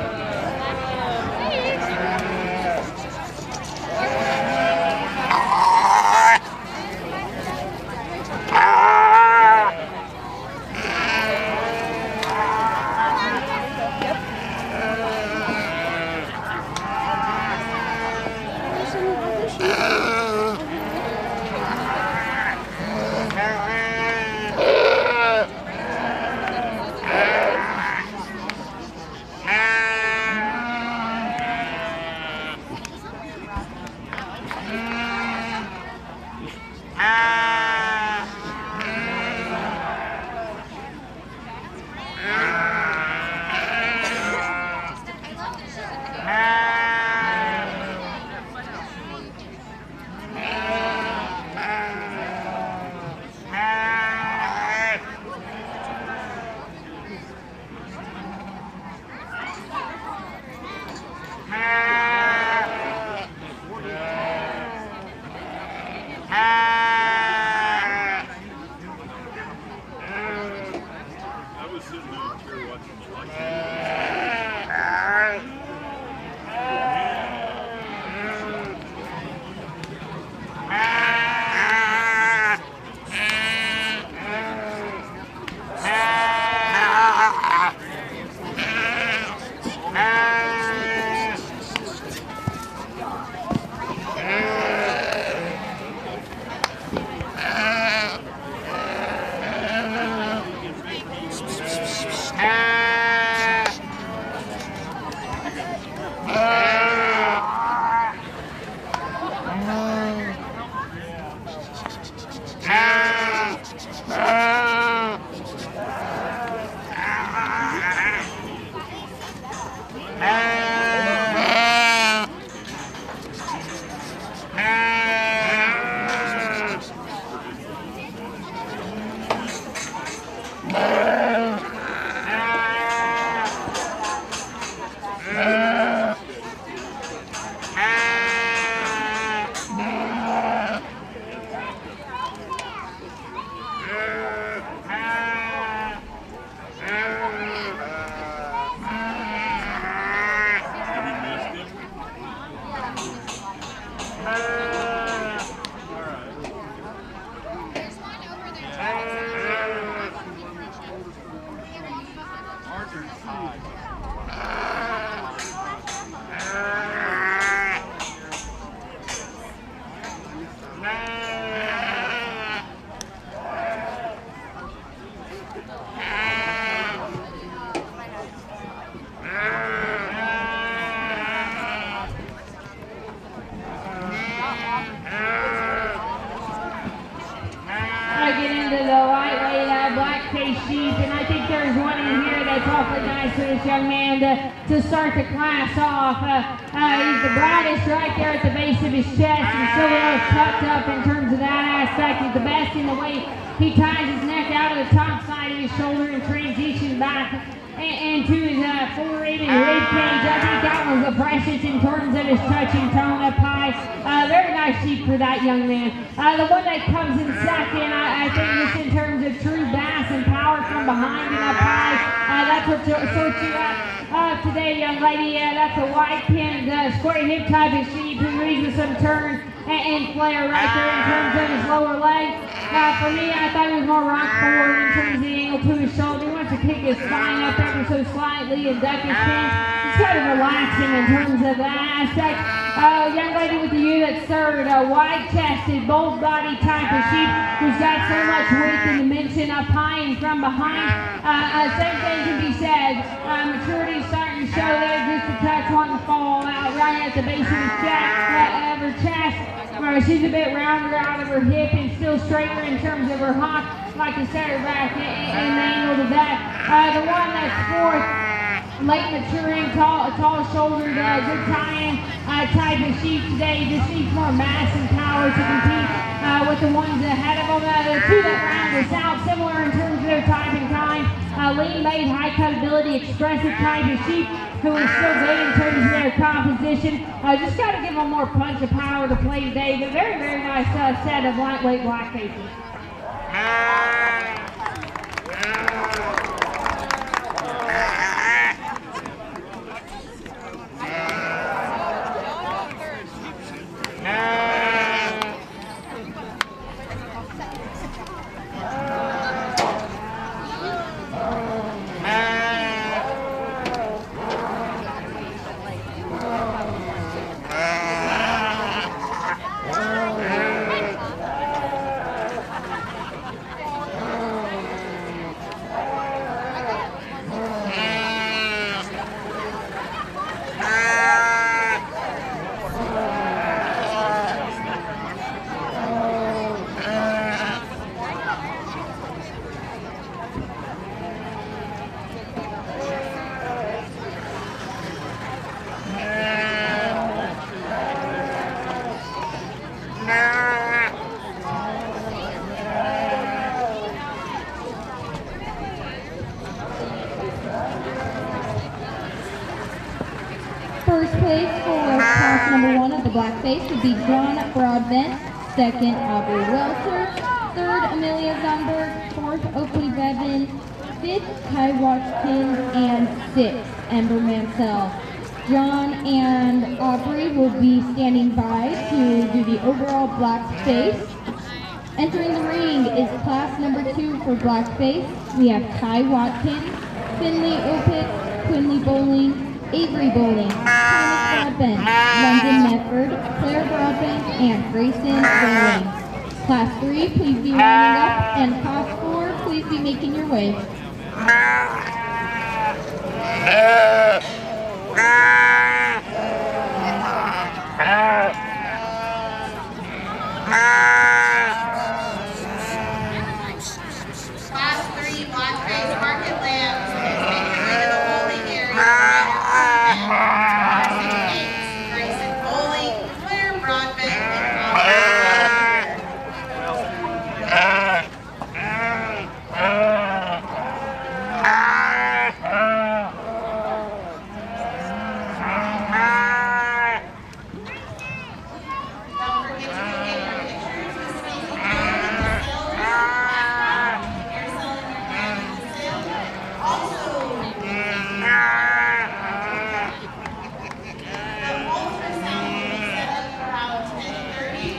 Young man to start the class off. He's the brightest right there at the base of his chest. He's still a little tucked up in terms of that aspect. He's the best in the way he ties his neck out of the top side of his shoulder and transitions back into his forehead and rib cage. I think that was the precious in terms of his touch and tone up high. Very nice sheep for that young man. The one that comes in second, I think just in terms of true bass and power from behind and up high. That's what sorts you out today, young lady. That's a wide-pinned, square hip type of sheep who reads with some turn and flare right there in terms of his lower leg. For me, I thought it was more rock forward in terms of the angle to his shoulder. He wants to kick his spine up ever so slightly and duck his chin. kind of relaxing in terms of that aspect. Young lady with the U that's third, wide-chested, bold-body type of sheep who's got so much width and dimension up high and from behind. Same thing can be said. Maturity starting to show there, just a touch wanting to fall out right at the base of her chest. She's a bit rounder out of her hip and still straighter in terms of her hock. Like I said, her back and the angle of that. The one that's fourth, late maturing, tall-shouldered, good tie-in type of sheep today. Just needs more mass and power to compete with the ones ahead of them. The two that round us out, similar in terms of their type and kind. Lean made, high cut ability, expressive type of sheep who is still good in terms of their composition. Just got to give them more punch of power to play today. But very, very nice set of lightweight black faces. First place for class number 1 of the blackface would be John Broadbent, second Aubrey Welter, third Amelia Zumberg, fourth Oakley Bevan, fifth Ty Watkins, and sixth Ember Mansell. John and Aubrey will be standing by to do the overall blackface. Entering the ring is class number 2 for blackface. We have Ty Watkins, Finley Opitz, Quinley Bowling, Avery Bowling, Thomas Broadbent, London Medford, Claire Broadbent, and Grayson Bowling. Class 3, please be lining up, and Class 4, please be making your way. Class 3 blackface market lambs entering the bowling area. Grayson Bowling, Claire Broadbent, and don't forget to get your pictures with Stacey Brown and Silver. You're selling your hands and silver. Also, the ultrasound will be set up around 10:30.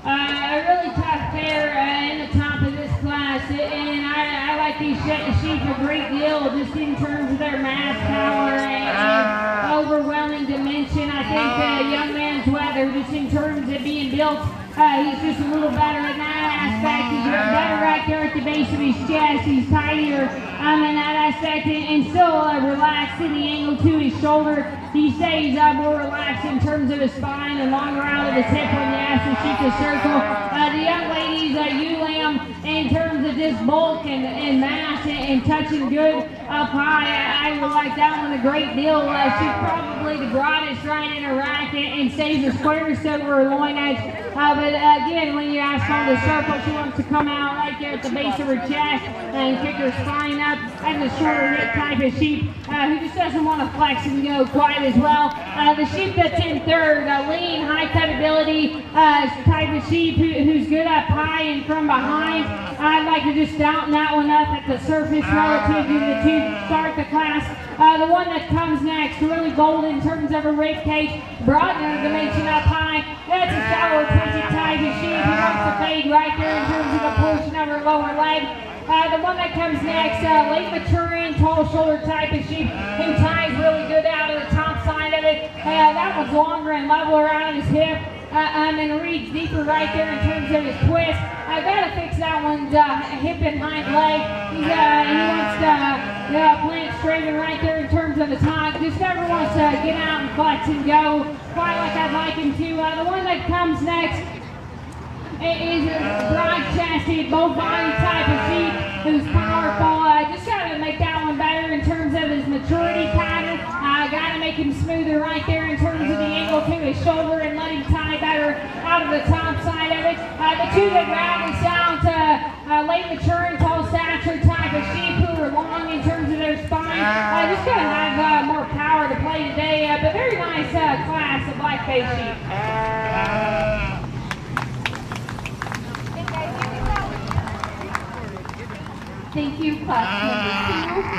A really tough pair in the top of this class, and I like these sheep a great deal just in terms of their mass power and overwhelming dimension. I think young man's weather, just in terms of being built, he's just a little better in that aspect. He's better right there at the base of his chest. He's tighter in that aspect and still relaxed in the angle to his shoulder. He stays more relaxed in terms of his spine and longer out of his hip when you ask the sheep to circle. The young ladies, ULAM, in terms of just bulk and mass and touching good up high, I would like that one a great deal. She's probably the broadest right in her rack and stays the squarest over her loin edge. But again, when you ask on the circle, she wants to come out right there at the base of her chest and kick her spine up, and the shorter hip type of sheep who just doesn't want to flex and go quite as well. The sheep that's in third, lean, high cut ability type of sheep who's good up high and from behind. I'd like to just down that one up at the surface relative to the two to start the class. The one that comes next, really bold in terms of her rib cage, broad in her dimension up high. That's a shallow, touchy type of sheep who wants to fade right there in terms of the portion of her lower leg. The one that comes next, late maturing, tall shoulder type of sheep who ties really good out of the top side of it. That one's longer and leveler out of his hip. And reads deeper right there in terms of his twist. I gotta fix that one's hip and hind leg. He wants to plant straighter right there in terms of his hog. Just never wants to get out and flex and go quite like I'd like him to. The one that comes next is a broad-chested, both body type of sheep who's powerful. Just gotta make that one better in terms of his maturity pattern. Gotta make him smoother right there in terms of the angle to his shoulder and let him tie better out of the top side of it. The two that round us down to late maturing, tall stature type of sheep who are long in terms of their spine. Just gonna have more power to play today, but very nice class of black-faced sheep. Thank you, class number 2. First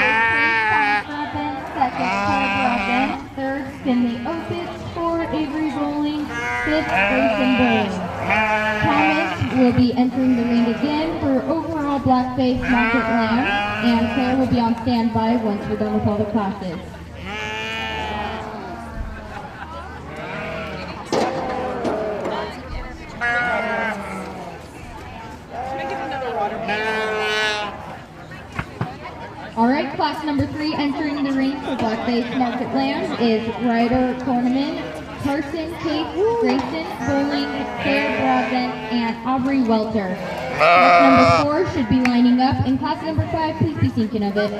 place, Robin. Second, Robin. Third, Finley Opitz. Fourth, Avery Bowling. Fifth, Grayson Bowling. Thomas will be entering the ring again for overall black-faced market lamb, and Claire will be on standby once we're done with all the classes. All right, class number 3 entering the ring for black-faced market lambs is Ryder Corneman, Carson, Kate, Grayson, Bowling, Claire Broadbent, and Aubrey Welter. Class number 4 should be lining up, and class number 5, please be thinking of it.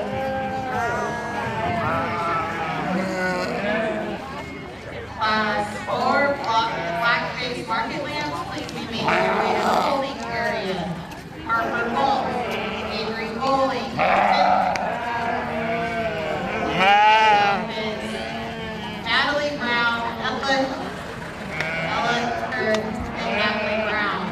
Class 4, black-faced market lambs, please be making your way to the bowling area. Harper Bolt, Avery Bowling, Natalie Brown, Ellen Kern, and Natalie Brown.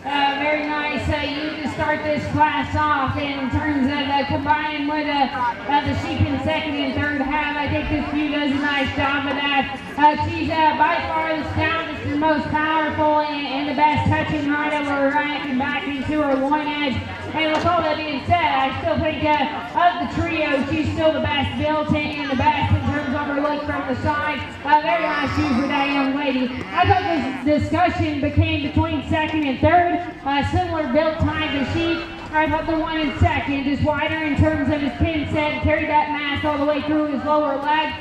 Very nice. You to start this class off in terms of combining with the sheep in second and third half. I think this few does a nice job of that. She's by far the stoutest and most powerful and the best touching right over her rack and back into her loin edge. And with all that being said, I still think of the trio, she's still the best built and the best in terms of her look from the side. Very nice shoes for that young lady. I thought this discussion became between second and third. Similar build time to sheep. I thought the one in second is wider in terms of his pin set, carried that mass all the way through his lower leg.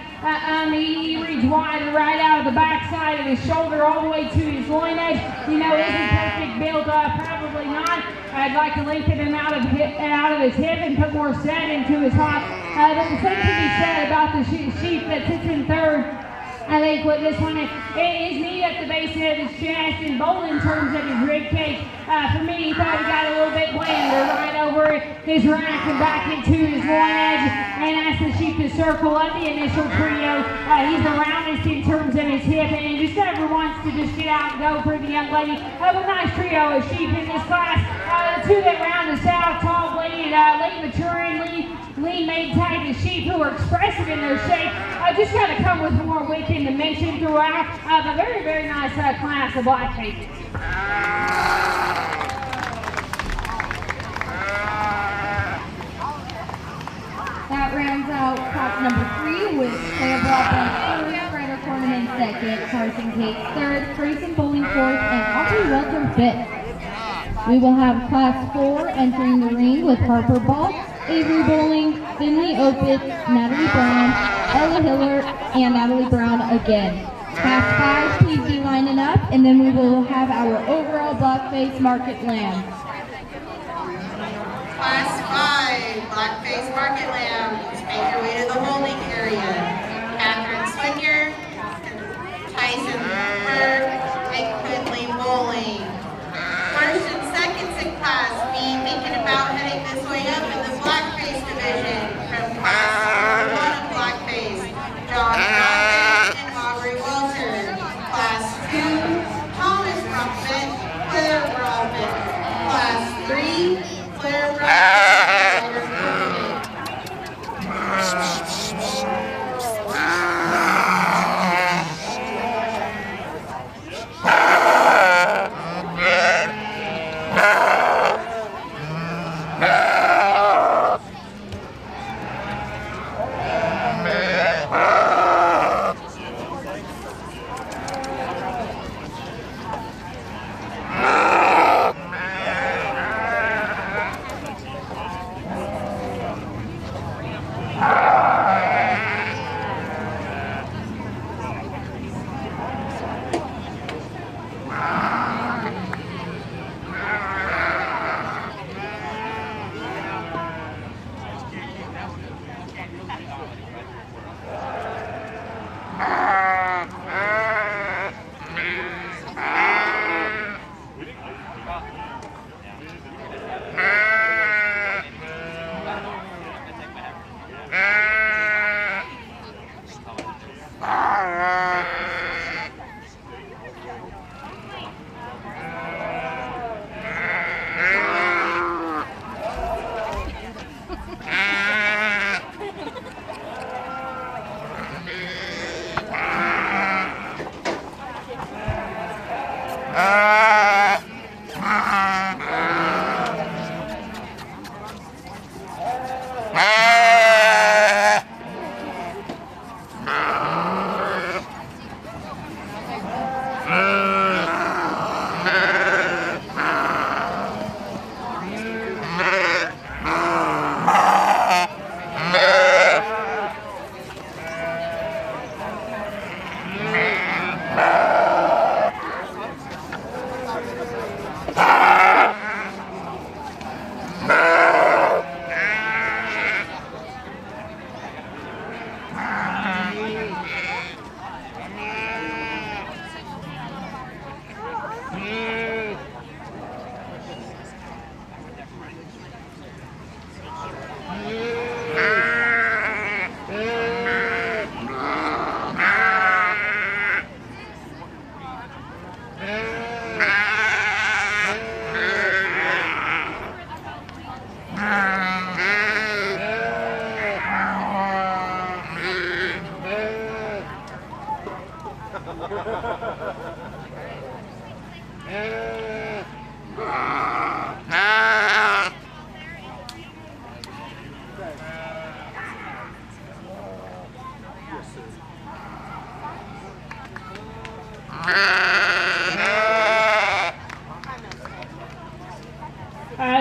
He reads wider right out of the back side of his shoulder all the way to his loin edge. You know, isn't perfect build? Probably not. I'd like to lengthen him out of his hip and put more set into his hop. There's the same to be said about the sheep that sits in third. I think with this one, his knee at the base of his chest and bold in terms of his rib cage. For me, he thought he got a little bit blander right over his rack and back into his loin edge. And asked the sheep to circle up the initial trio. He's the roundest in terms of his hip and just never wants to just get out and go for the young lady. A nice trio of sheep in this class. The two that round us out, tall, late maturing, lean made type of sheep who are expressive in their shape. Just got to come with more width and dimension throughout. A very, very nice class of black faces. That rounds out class number 3 with Claire Broadbent first, Ryder Corneman second, Carson Cates third, Grayson Bowling fourth, and Aubrey Welter fifth. We will have class 4 entering the ring with Harper Ball, Avery Bowling, Finley Opitz, Natalie Brown, Ella Hiller, and Natalie Brown again. Class 5, please be lining up, and then we will have our overall blackface market lambs. Class 5, Blackface Market Lambs, make your way to the holding area.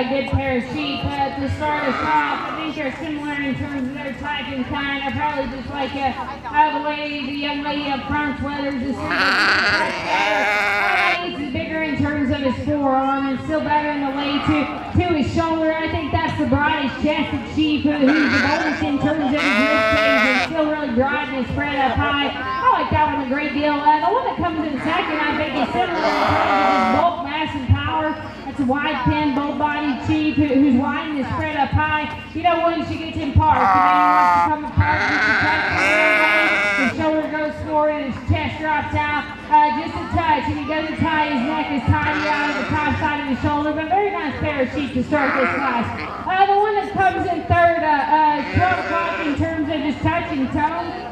Good pair of sheep to start us off. I think they're similar in terms of their type and kind. I probably just like the young lady up front, weathers the is bigger in terms of his forearm and still better in the lay to his shoulder. I think that's the brightest chested sheep who's the boldest in terms of his rib cage and still really broad and spread up high. I like that one a great deal. The one that comes in second, I think, is similar in terms of his bulk, mass, and power. That's a wide pen, bold-bodied sheep who's wide and is spread up high. You know, when she gets in park, he wants to come apart, gets the chest away, his shoulder goes forward, and his chest drops out just a touch, and he doesn't tie his neck as tidy out of the top side of his shoulder, but very nice pair of sheep to start this class. The one that comes in third, 12 o'clock in terms of his touch and tone.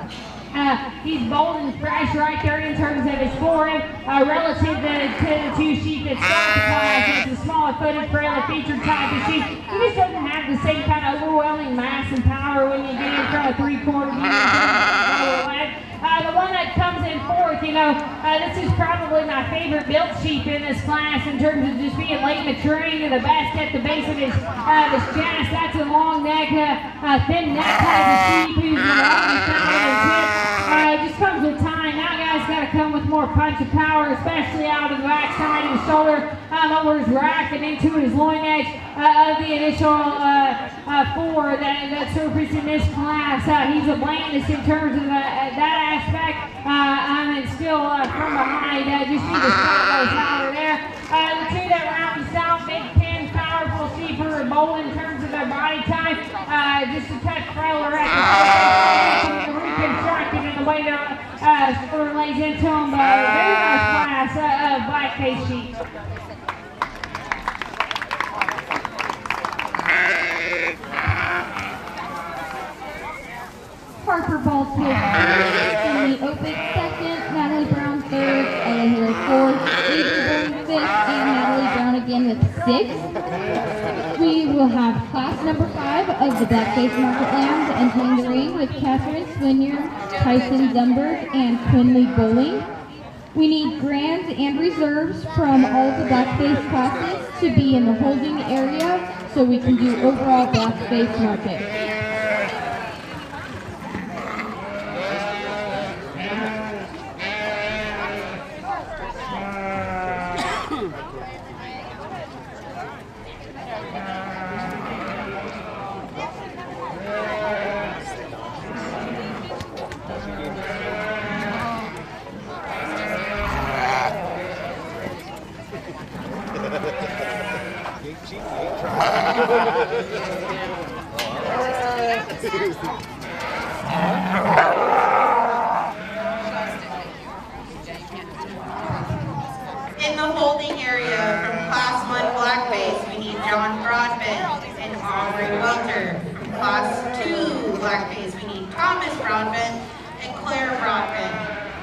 He's bold and fresh right there in terms of his form relative to the two sheep that start the class. It's a smaller footed, frailer featured type of sheep. He just doesn't have the same kind of overwhelming mass and power when you get in from a 3/4 unit. The one that comes in fourth, you know, this is probably my favorite built sheep in this class in terms of just being late maturing and the best at the base of his chest. That's a long neck, thin neck type of sheep who's the longest side of his hip. It just comes with time. Now guys got to come with more punch and power, especially out of the back side of his shoulder, over his rack and into his loin edge of the initial four that surface in this class. He's the blandest in terms of that aspect. And still from behind, just see the shoulders out there. The two that round us out, big pen, powerful sheep who are bold in terms of their body type. Just a touch frailer at the reconstructed in the way their spur lays into them. Very nice class of black-faced sheep. Harper Ball takes Cindy Opic second, Natalie Brown third, Ella Hiller fourth, Adrian Byrne fifth, and Natalie Brown again with sixth. We will have class number 5 of the Blackface Market Lambs entering the ring with Catherine Swinier, Tyson Zumberg, and Quinley Bowling. We need grands and reserves from all of the Blackface classes to be in the holding area so we can do overall Blackface Market. area from Class 1 Blackface, we need John Broadbent and Aubrey Welter. From Class 2 Blackface, we need Thomas Broadbent and Claire Broadbent.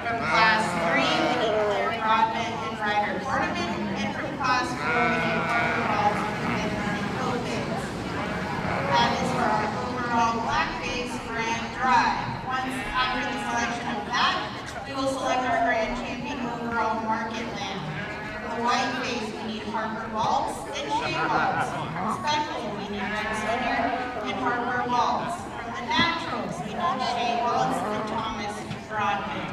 From Class 3, we need Claire Broadbent and Ryder Ornament. And from Class 4, we need Harper Walls and Ernie Coates. That is for our overall Blackface Grand Drive. Once after the selection of that, we will select our grand champion overall Market Land. For the Whiteface, we need Harper Waltz and Shea Waltz. For Speckle, we need Red Senior and Harper Waltz. From the Naturals, we need Shea Waltz and Thomas Broadbent.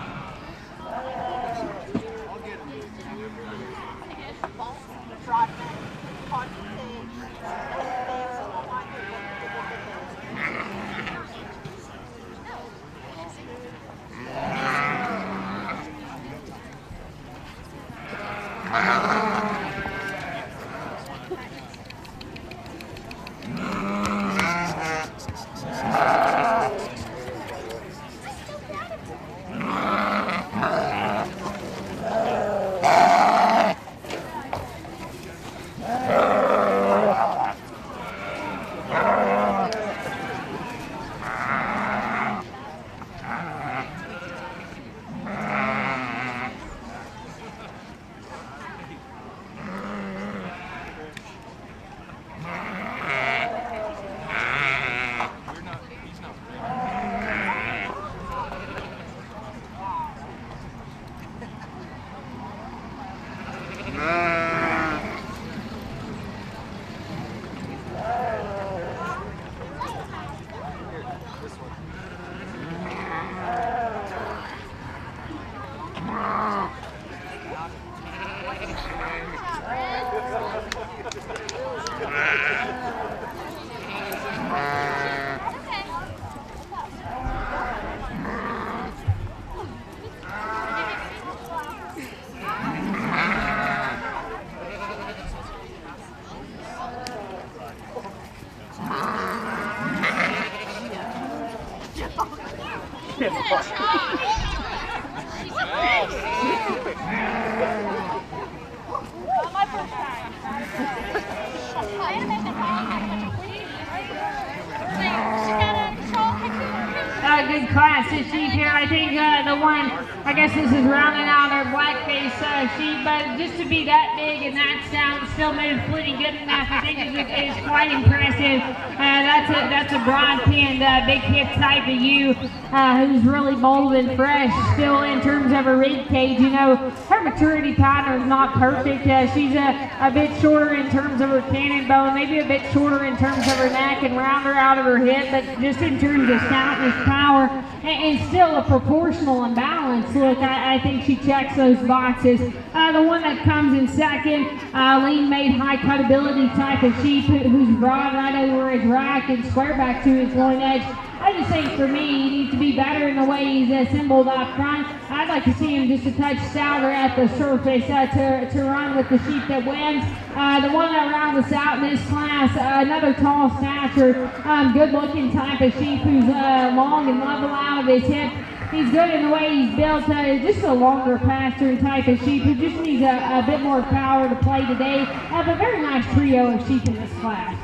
Good class this sheep here. I think the one, I guess this is rounding out our blackface sheep, but just to be that big and that sound, still made pretty good enough, I think is quite impressive. That's a broad-pinned, big hip type of ewe who's really bold and fresh still in terms of her rib cage. You know, her maturity pattern is not perfect. She's a bit shorter in terms of her cannon bone, maybe a bit shorter in terms of her neck and rounder out of her hip, but just in terms of stoutness, power, and still a proportional and balanced look, I think she checks those boxes. The one that comes in second, lean-made, high-cutability type of sheep who's broad right over his rack and square back to his loin edge. I just think for me, he needs to be better in the way he's assembled up front. I'd like to see him just a touch stouter at the surface to run with the sheep that wins. The one that rounds us out in this class, another tall stature, good-looking type of sheep who's long and level out of his hip. He's good in the way he's built, just a longer pastern type of sheep who just needs a bit more power to play today. A very nice trio of sheep in this class.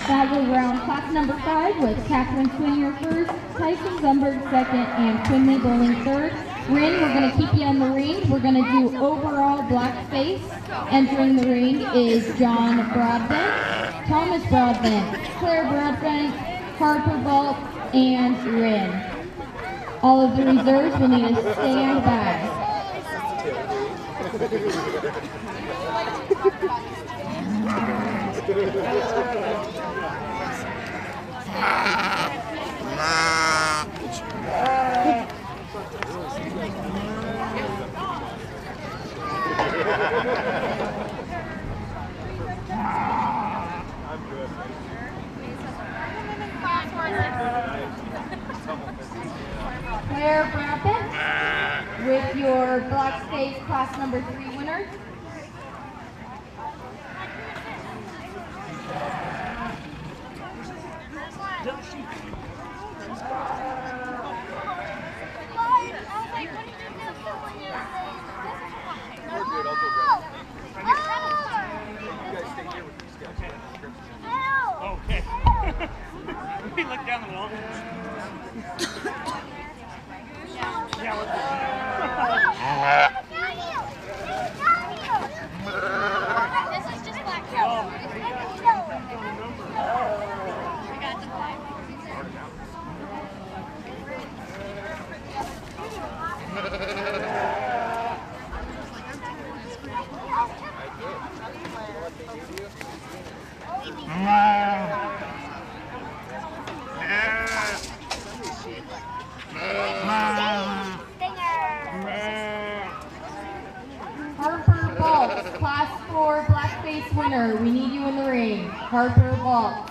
That will round class number 5 with Catherine Swinier first, Tyson Zumberg second, and Quinley Bowling third. Rin, we're going to keep you on the ring. We're going to do overall blackface. Entering the ring is John Broadbent, Thomas Broadbent, Claire Broadbent, Harper Vault, and Rin. All of the reserves will need to stand by. Claire Broadbent with your blackface class number 3 winner. We look down the wall. This is just black cow. Harper Baltz, Class 4 Blackface winner. We need you in the ring. Harper Baltz.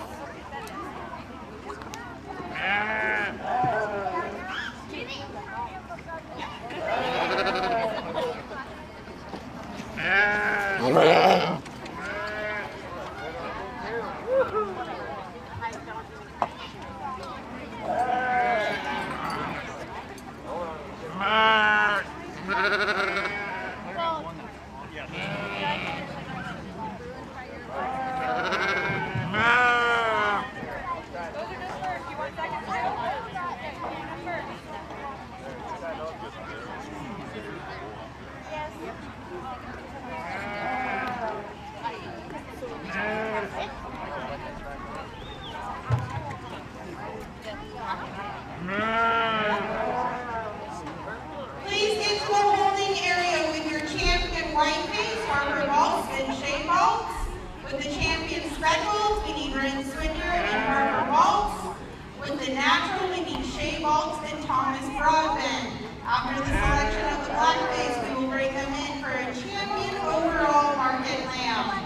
Please get to the holding area with your champion Whiteface, Harper Baltz, and Shea Baltz. With the champion Speckles, we need Ren Swinyer and Harper Baltz. With the natural, we need Shea Baltz and Thomas Broadbent. After the selection of the Blackface, we will bring them in for a champion overall market lamb.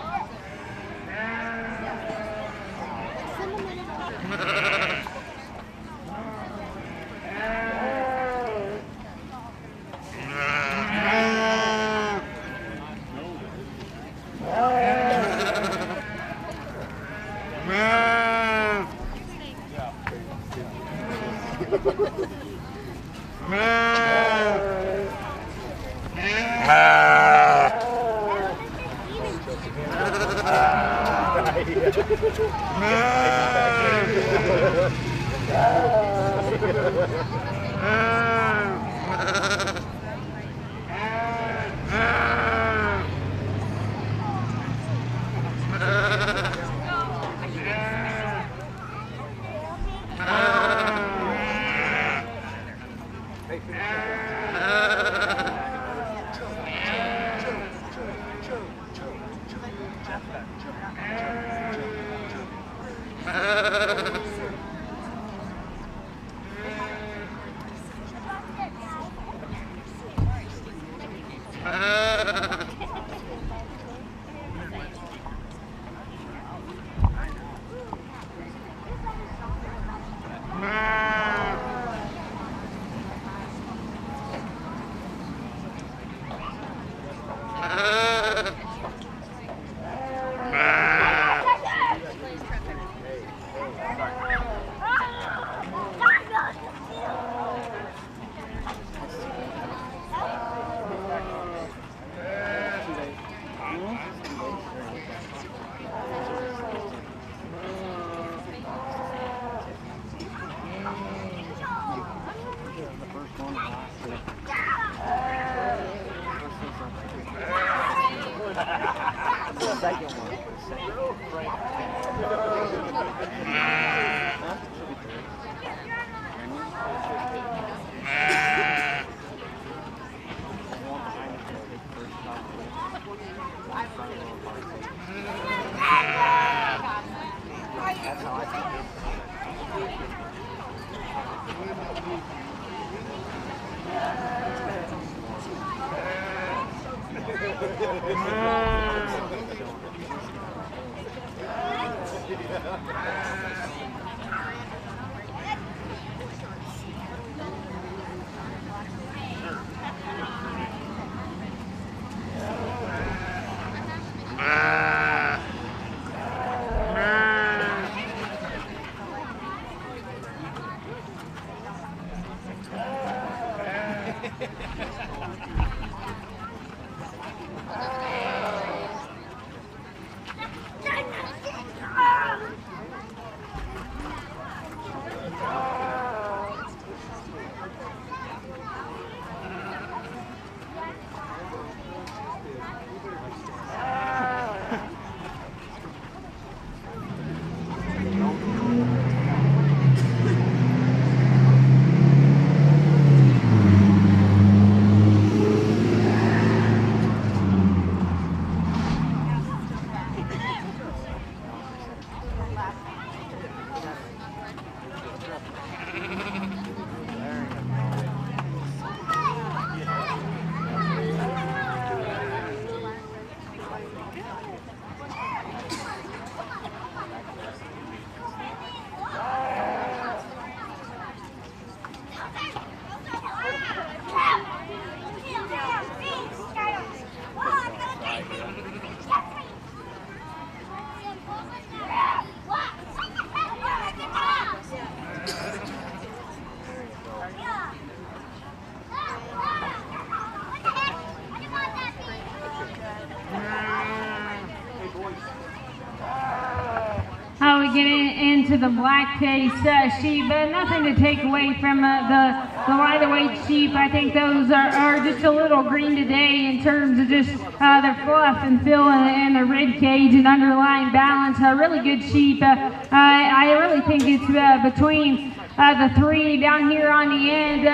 get into the black-faced sheep, but nothing to take away from the lighter weight sheep. I think those are just a little green today in terms of just their fluff and feel and the rib cage and underlying balance. A really good sheep. I really think it's between the three down here on the end.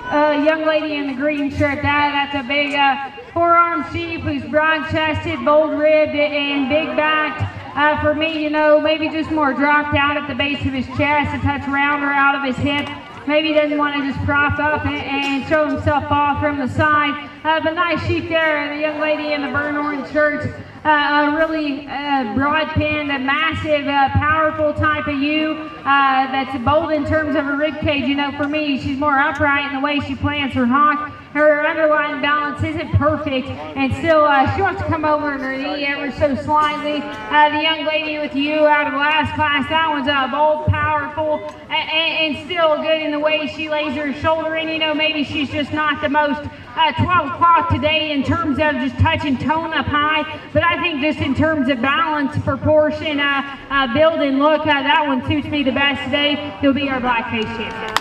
The young lady in the green shirt, that's a big four-armed sheep who's broad-chested, bold-ribbed, and big-backed. For me, you know, maybe just more dropped out at the base of his chest, a touch rounder out of his hip. Maybe he doesn't want to just prop up and show himself off from the side. But nice sheep there, the young lady in the burnt orange shirt. A really broad-pinned, a massive, powerful type of ewe that's bold in terms of her rib cage. You know, for me, she's more upright in the way she plants her hock. Her underlying balance isn't perfect, and still she wants to come over on her knee ever so slightly. The young lady with you out of last class, that one's bold, powerful, and still good in the way she lays her shoulder in. You know, maybe she's just not the most 12 o'clock today in terms of just touching tone up high, but I think just in terms of balance, proportion, build and look, that one suits me the best today. He'll be our black-face champion.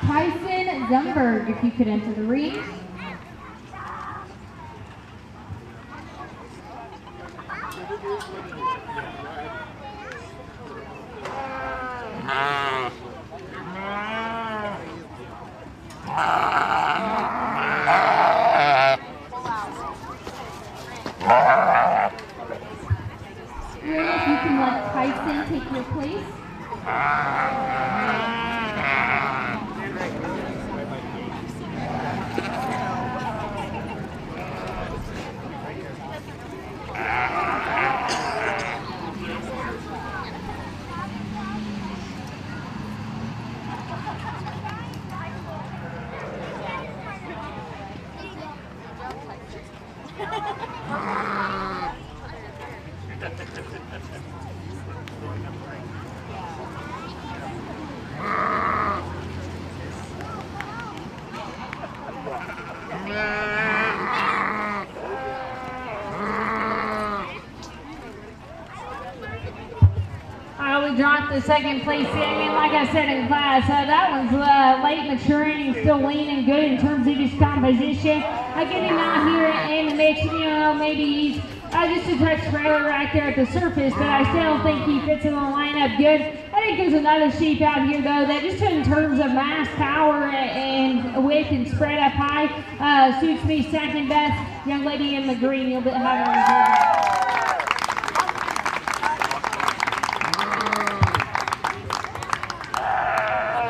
Tyson Zumberg, if you could enter the ring. If you can let Tyson take your place. We dropped the second place in, and like I said in class, that one's late maturing and still lean and good in terms of his composition. Getting him out here in the mix, you know, maybe he's just a touch frailer right there at the surface, but I still don't think he fits in the lineup good. I think there's another sheep out here, though, that just in terms of mass, power, and width and spread up high, suits me second best. Young lady in the green, you'll be having a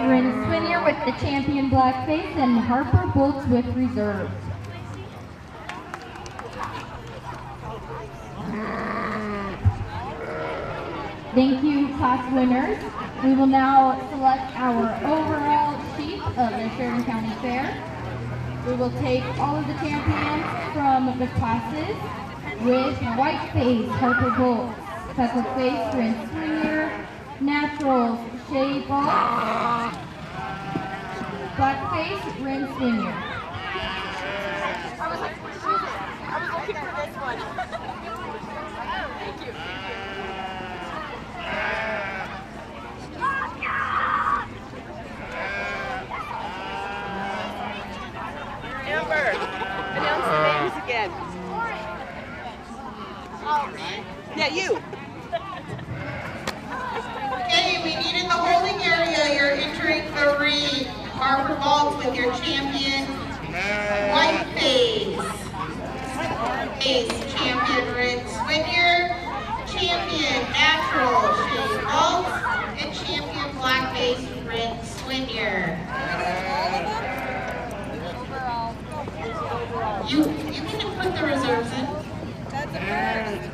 Rin Swinier with the champion blackface and Harper Bolts with reserve. Thank you, class winners. We will now select our overall sheep of the Sheridan County Fair. We will take all of the champions from the classes with white face, Harper Bolts, pepper face, Rin Swinier, naturals, Shea Bolts, black face, Rin Swinier. I was looking for this one. Thank you. Amber, announce the names again. Yeah, you. Okay, we need in the holding area, you're entering the ring. Harper Bolts with your champion, white face. Champion Rin Swinier, champion natural Shea Bolts, and champion black face Rin Swinier. You can put the reserves in. That's a first.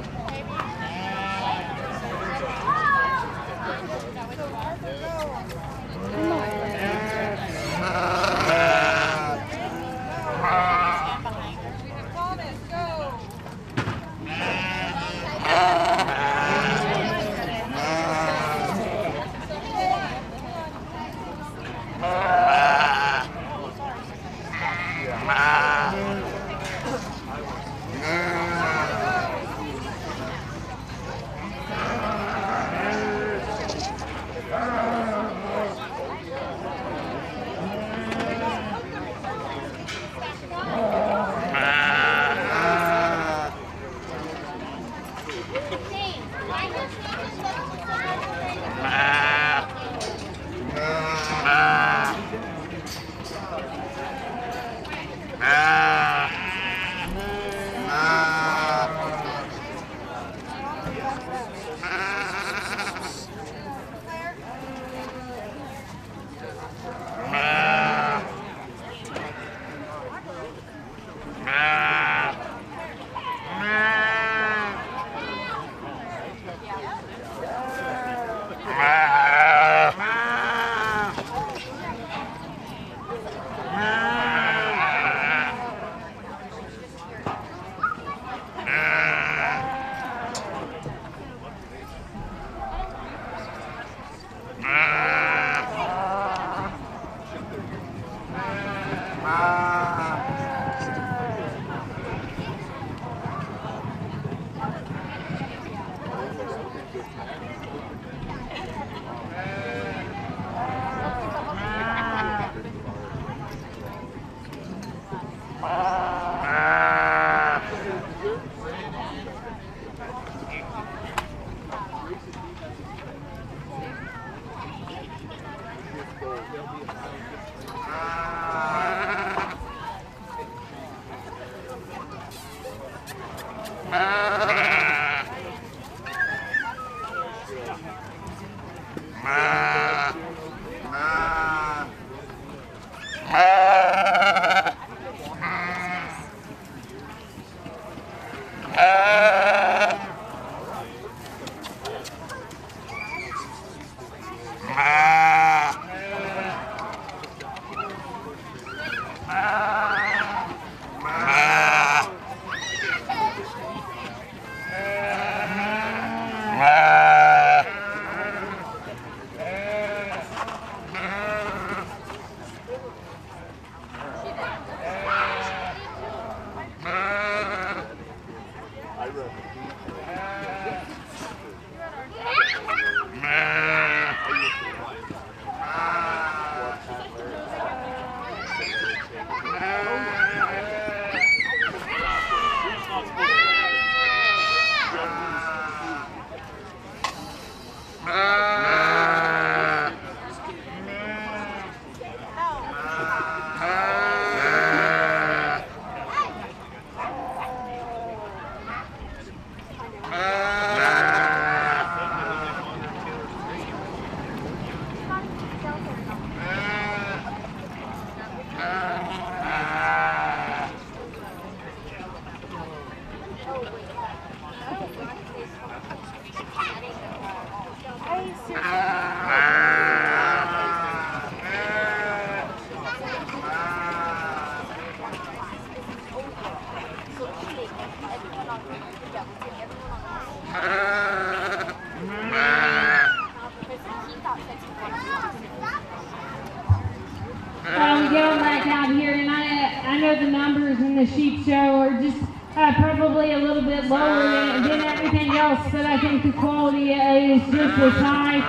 Going back out here, and I know the numbers in the sheep show are just probably a little bit lower than everything else, but I think the quality is just as high.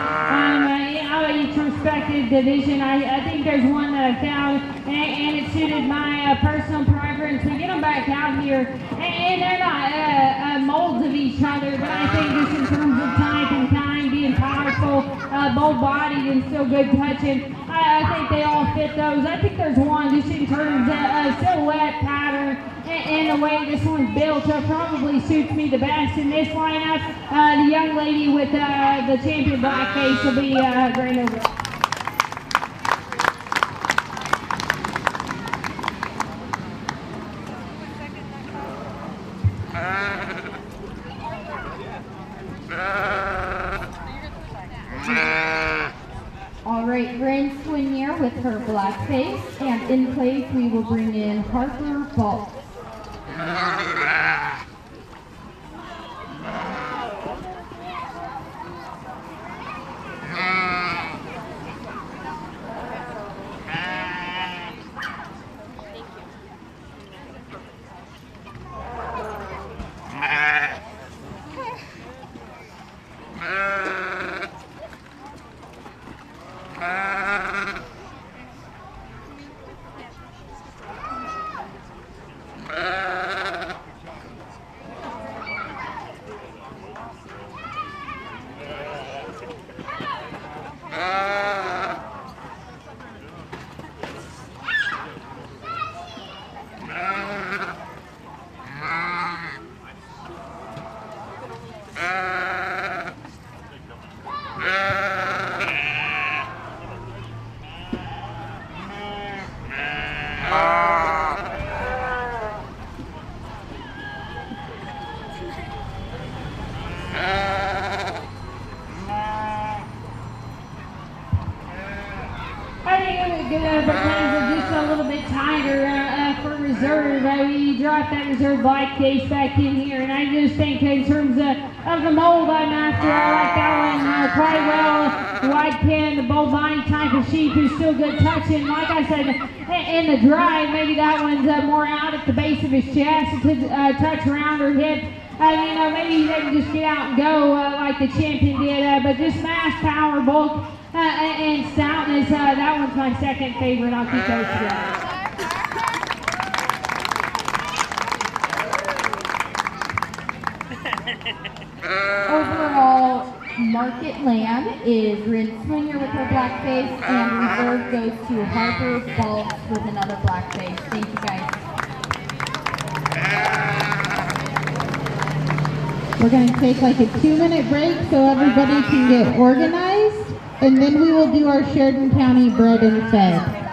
Each respective division, I think there's one that I found, and it suited my personal preference. We get them back out here, and they're not molds of each other, but I think just in terms of type and kind, being powerful, bold-bodied, and still good touching, I think they all fit those. I think there's one just in terms of silhouette, pattern, and the way this one's built probably suits me the best in this lineup. The young lady with the champion black face will be grand over. All right, Grand Swinier with her black face, and in place we will bring in Harper Balk. Just a little bit tighter for reserve. We dropped that reserve black case back in here, and I just think in terms of the mold I'm after, I like that one quite well. The white pin, the bold body type of sheep who's still good touching. Like I said, in the drive, maybe that one's more out at the base of his chest to touch around her hip. Maybe he didn't just get out and go like the champion did, but just mass, power, bulk, and stoutness. That one's my second favorite. I'll keep those together. Overall Market Lamb is Rin Swinger with her black face, and reserve goes to Harper Baltz with another black face. Thank you guys. We're going to take like a 2-minute break so everybody can get organized, and then we will do our Sheridan County bread and fed.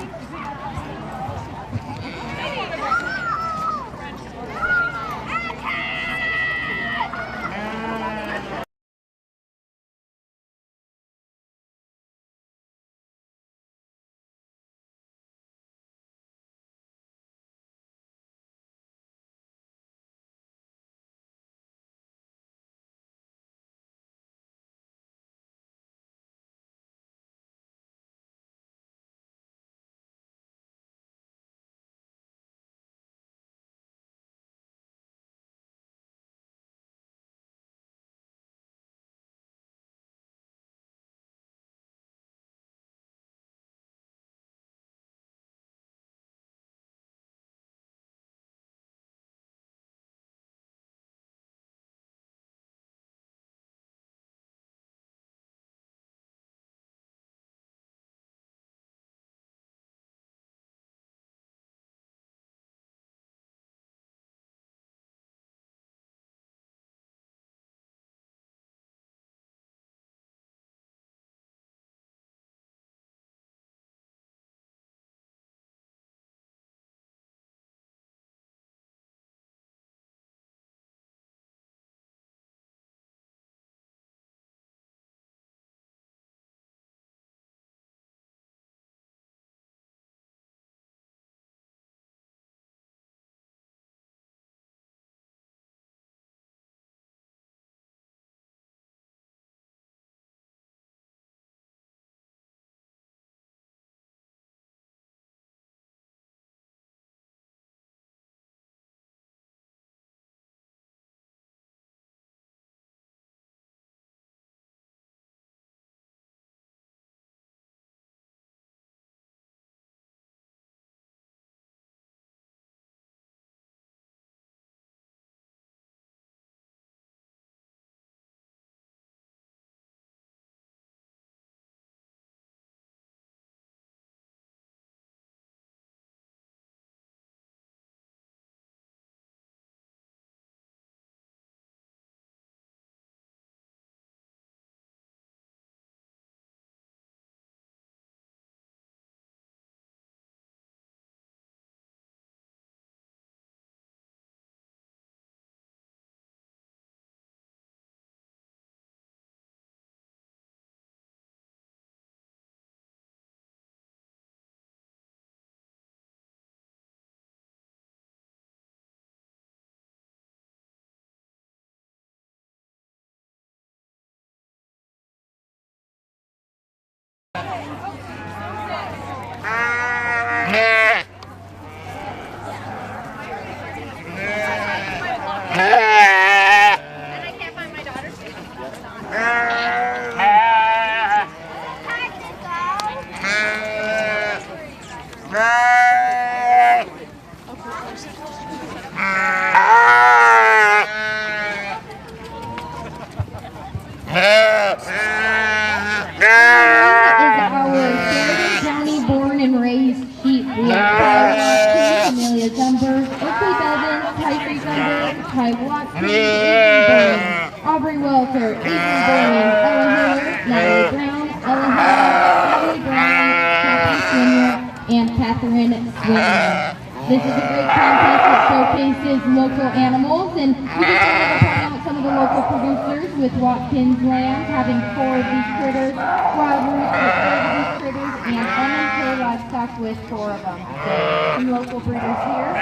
Aubrey Welter, Ethan Bowen, Ella Hiller, Natalie Brown, Ella Hiller, Kelly Brown, Kathy Swimmer, and Catherine Swimmer. This is a great contest that showcases local animals, and we just wanted to point out some of the local producers with Watkins Land having 4 of these critters, Wild Roots with 8 of these critters, and M&K Livestock with 4 of them. So some local breeders here.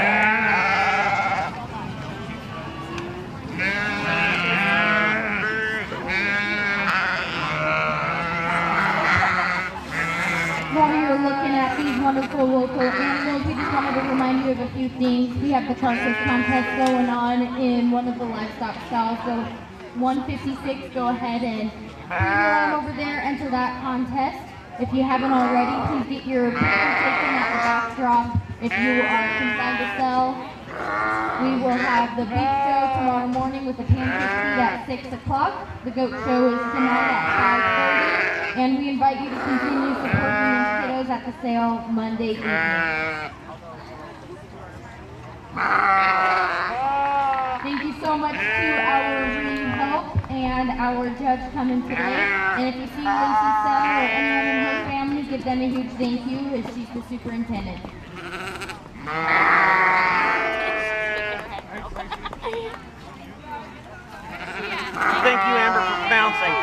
While you're looking at these wonderful local animals, we just wanted to remind you of a few things. We have the carcass contest going on in one of the livestock stalls, so 156, go ahead and bring your lamb over there, enter that contest. If you haven't already, please get your picture taken at the backdrop. If you are consigned to sell, we will have the beef show tomorrow morning with the pancake feed at 6 o'clock. The goat show is tonight at 5:30, and we invite you to continue supporting these kiddos at the sale Monday evening. Thank you so much to our help and our judge coming today. And if you see Lacey Sell or anyone in her family, give them a huge thank you, as she's the superintendent. Thank you, Amber, for bouncing.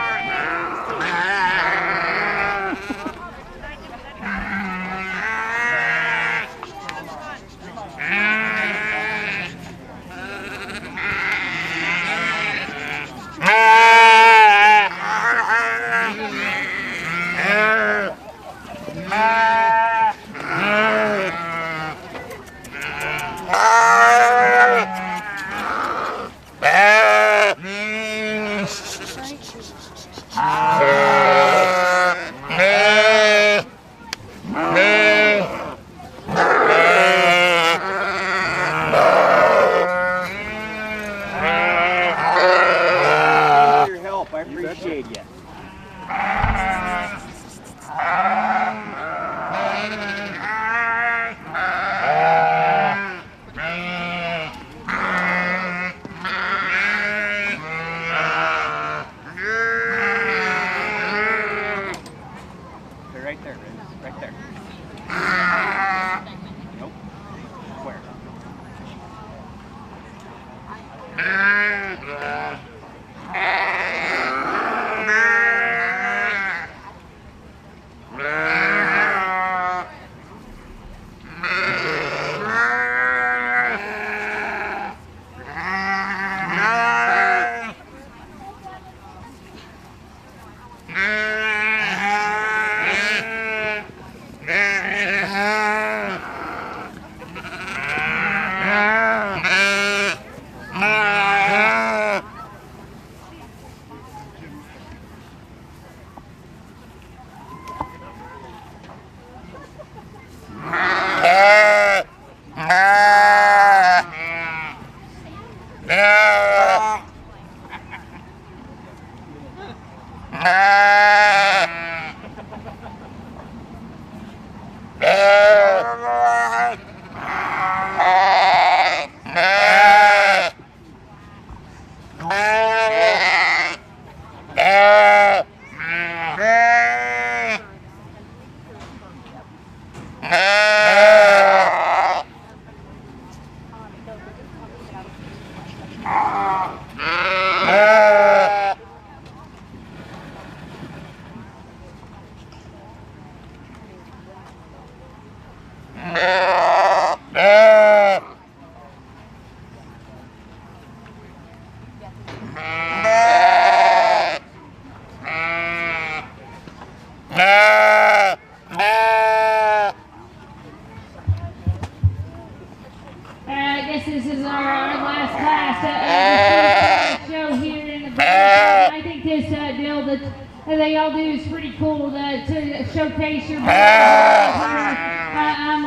They all do is pretty cool to showcase your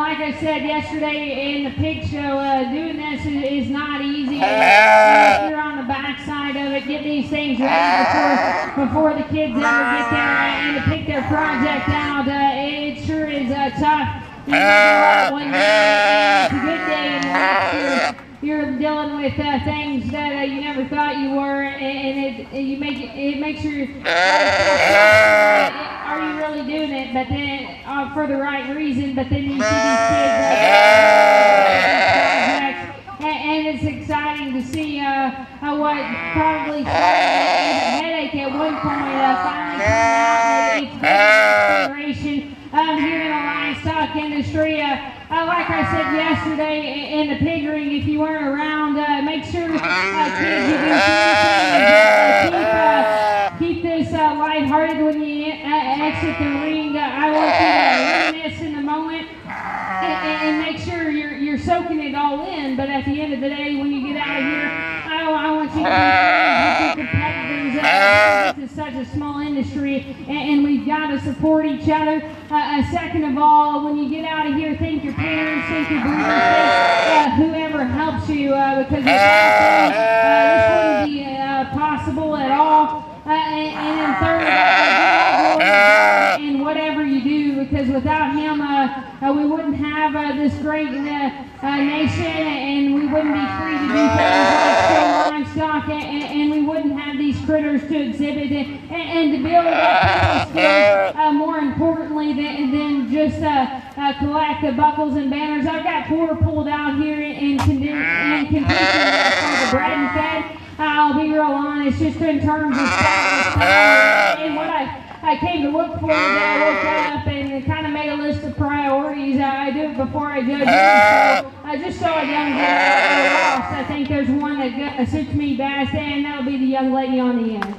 like I said yesterday in the pig show, doing this is not easy. If you're on the backside of it, get these things ready before the kids ever get there and to pick their project out. It sure is tough. You know, one day it's a good day and the next you're dealing with things that you never thought you were, and it makes you are you really doing it? But then for the right reason. But then you see these kids projects, and it's exciting to see what probably started as a headache at one point finally coming out. It's inspiration here in the livestock industry. Like I said yesterday in the pig ring, if you weren't around, make sure kids you do keep this lighthearted when you exit the ring. I want you to learn this in the moment and make sure you're soaking it all in. But at the end of the day, when you get out of here, I want you to be friends with your competitors. This is such a small industry, and we've got to support each other. Second of all, when you get out of here, thank your parents, thank your breeders, thank whoever helps you, because without them, this wouldn't be possible at all. wouldn't have this great nation, and we wouldn't be free to do things like kill livestock, and we wouldn't have these critters to exhibit and to build up people skills, more importantly than just collect the buckles and banners. I've got 4 pulled out here in condition for the bread and fed. I'll be real honest, just in terms of status and what I came to look for. I looked up and kind of made a list of priorities. I do it before I judge it, so just so I don't get lost. I think there's one that suits me best, and that'll be the young lady on the end.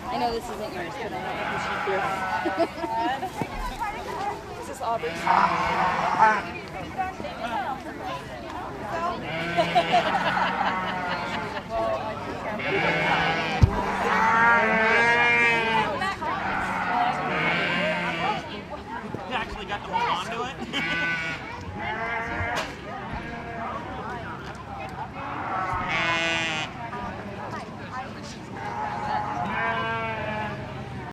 I know this isn't yours, but I know you should hear. This is Aubrey's.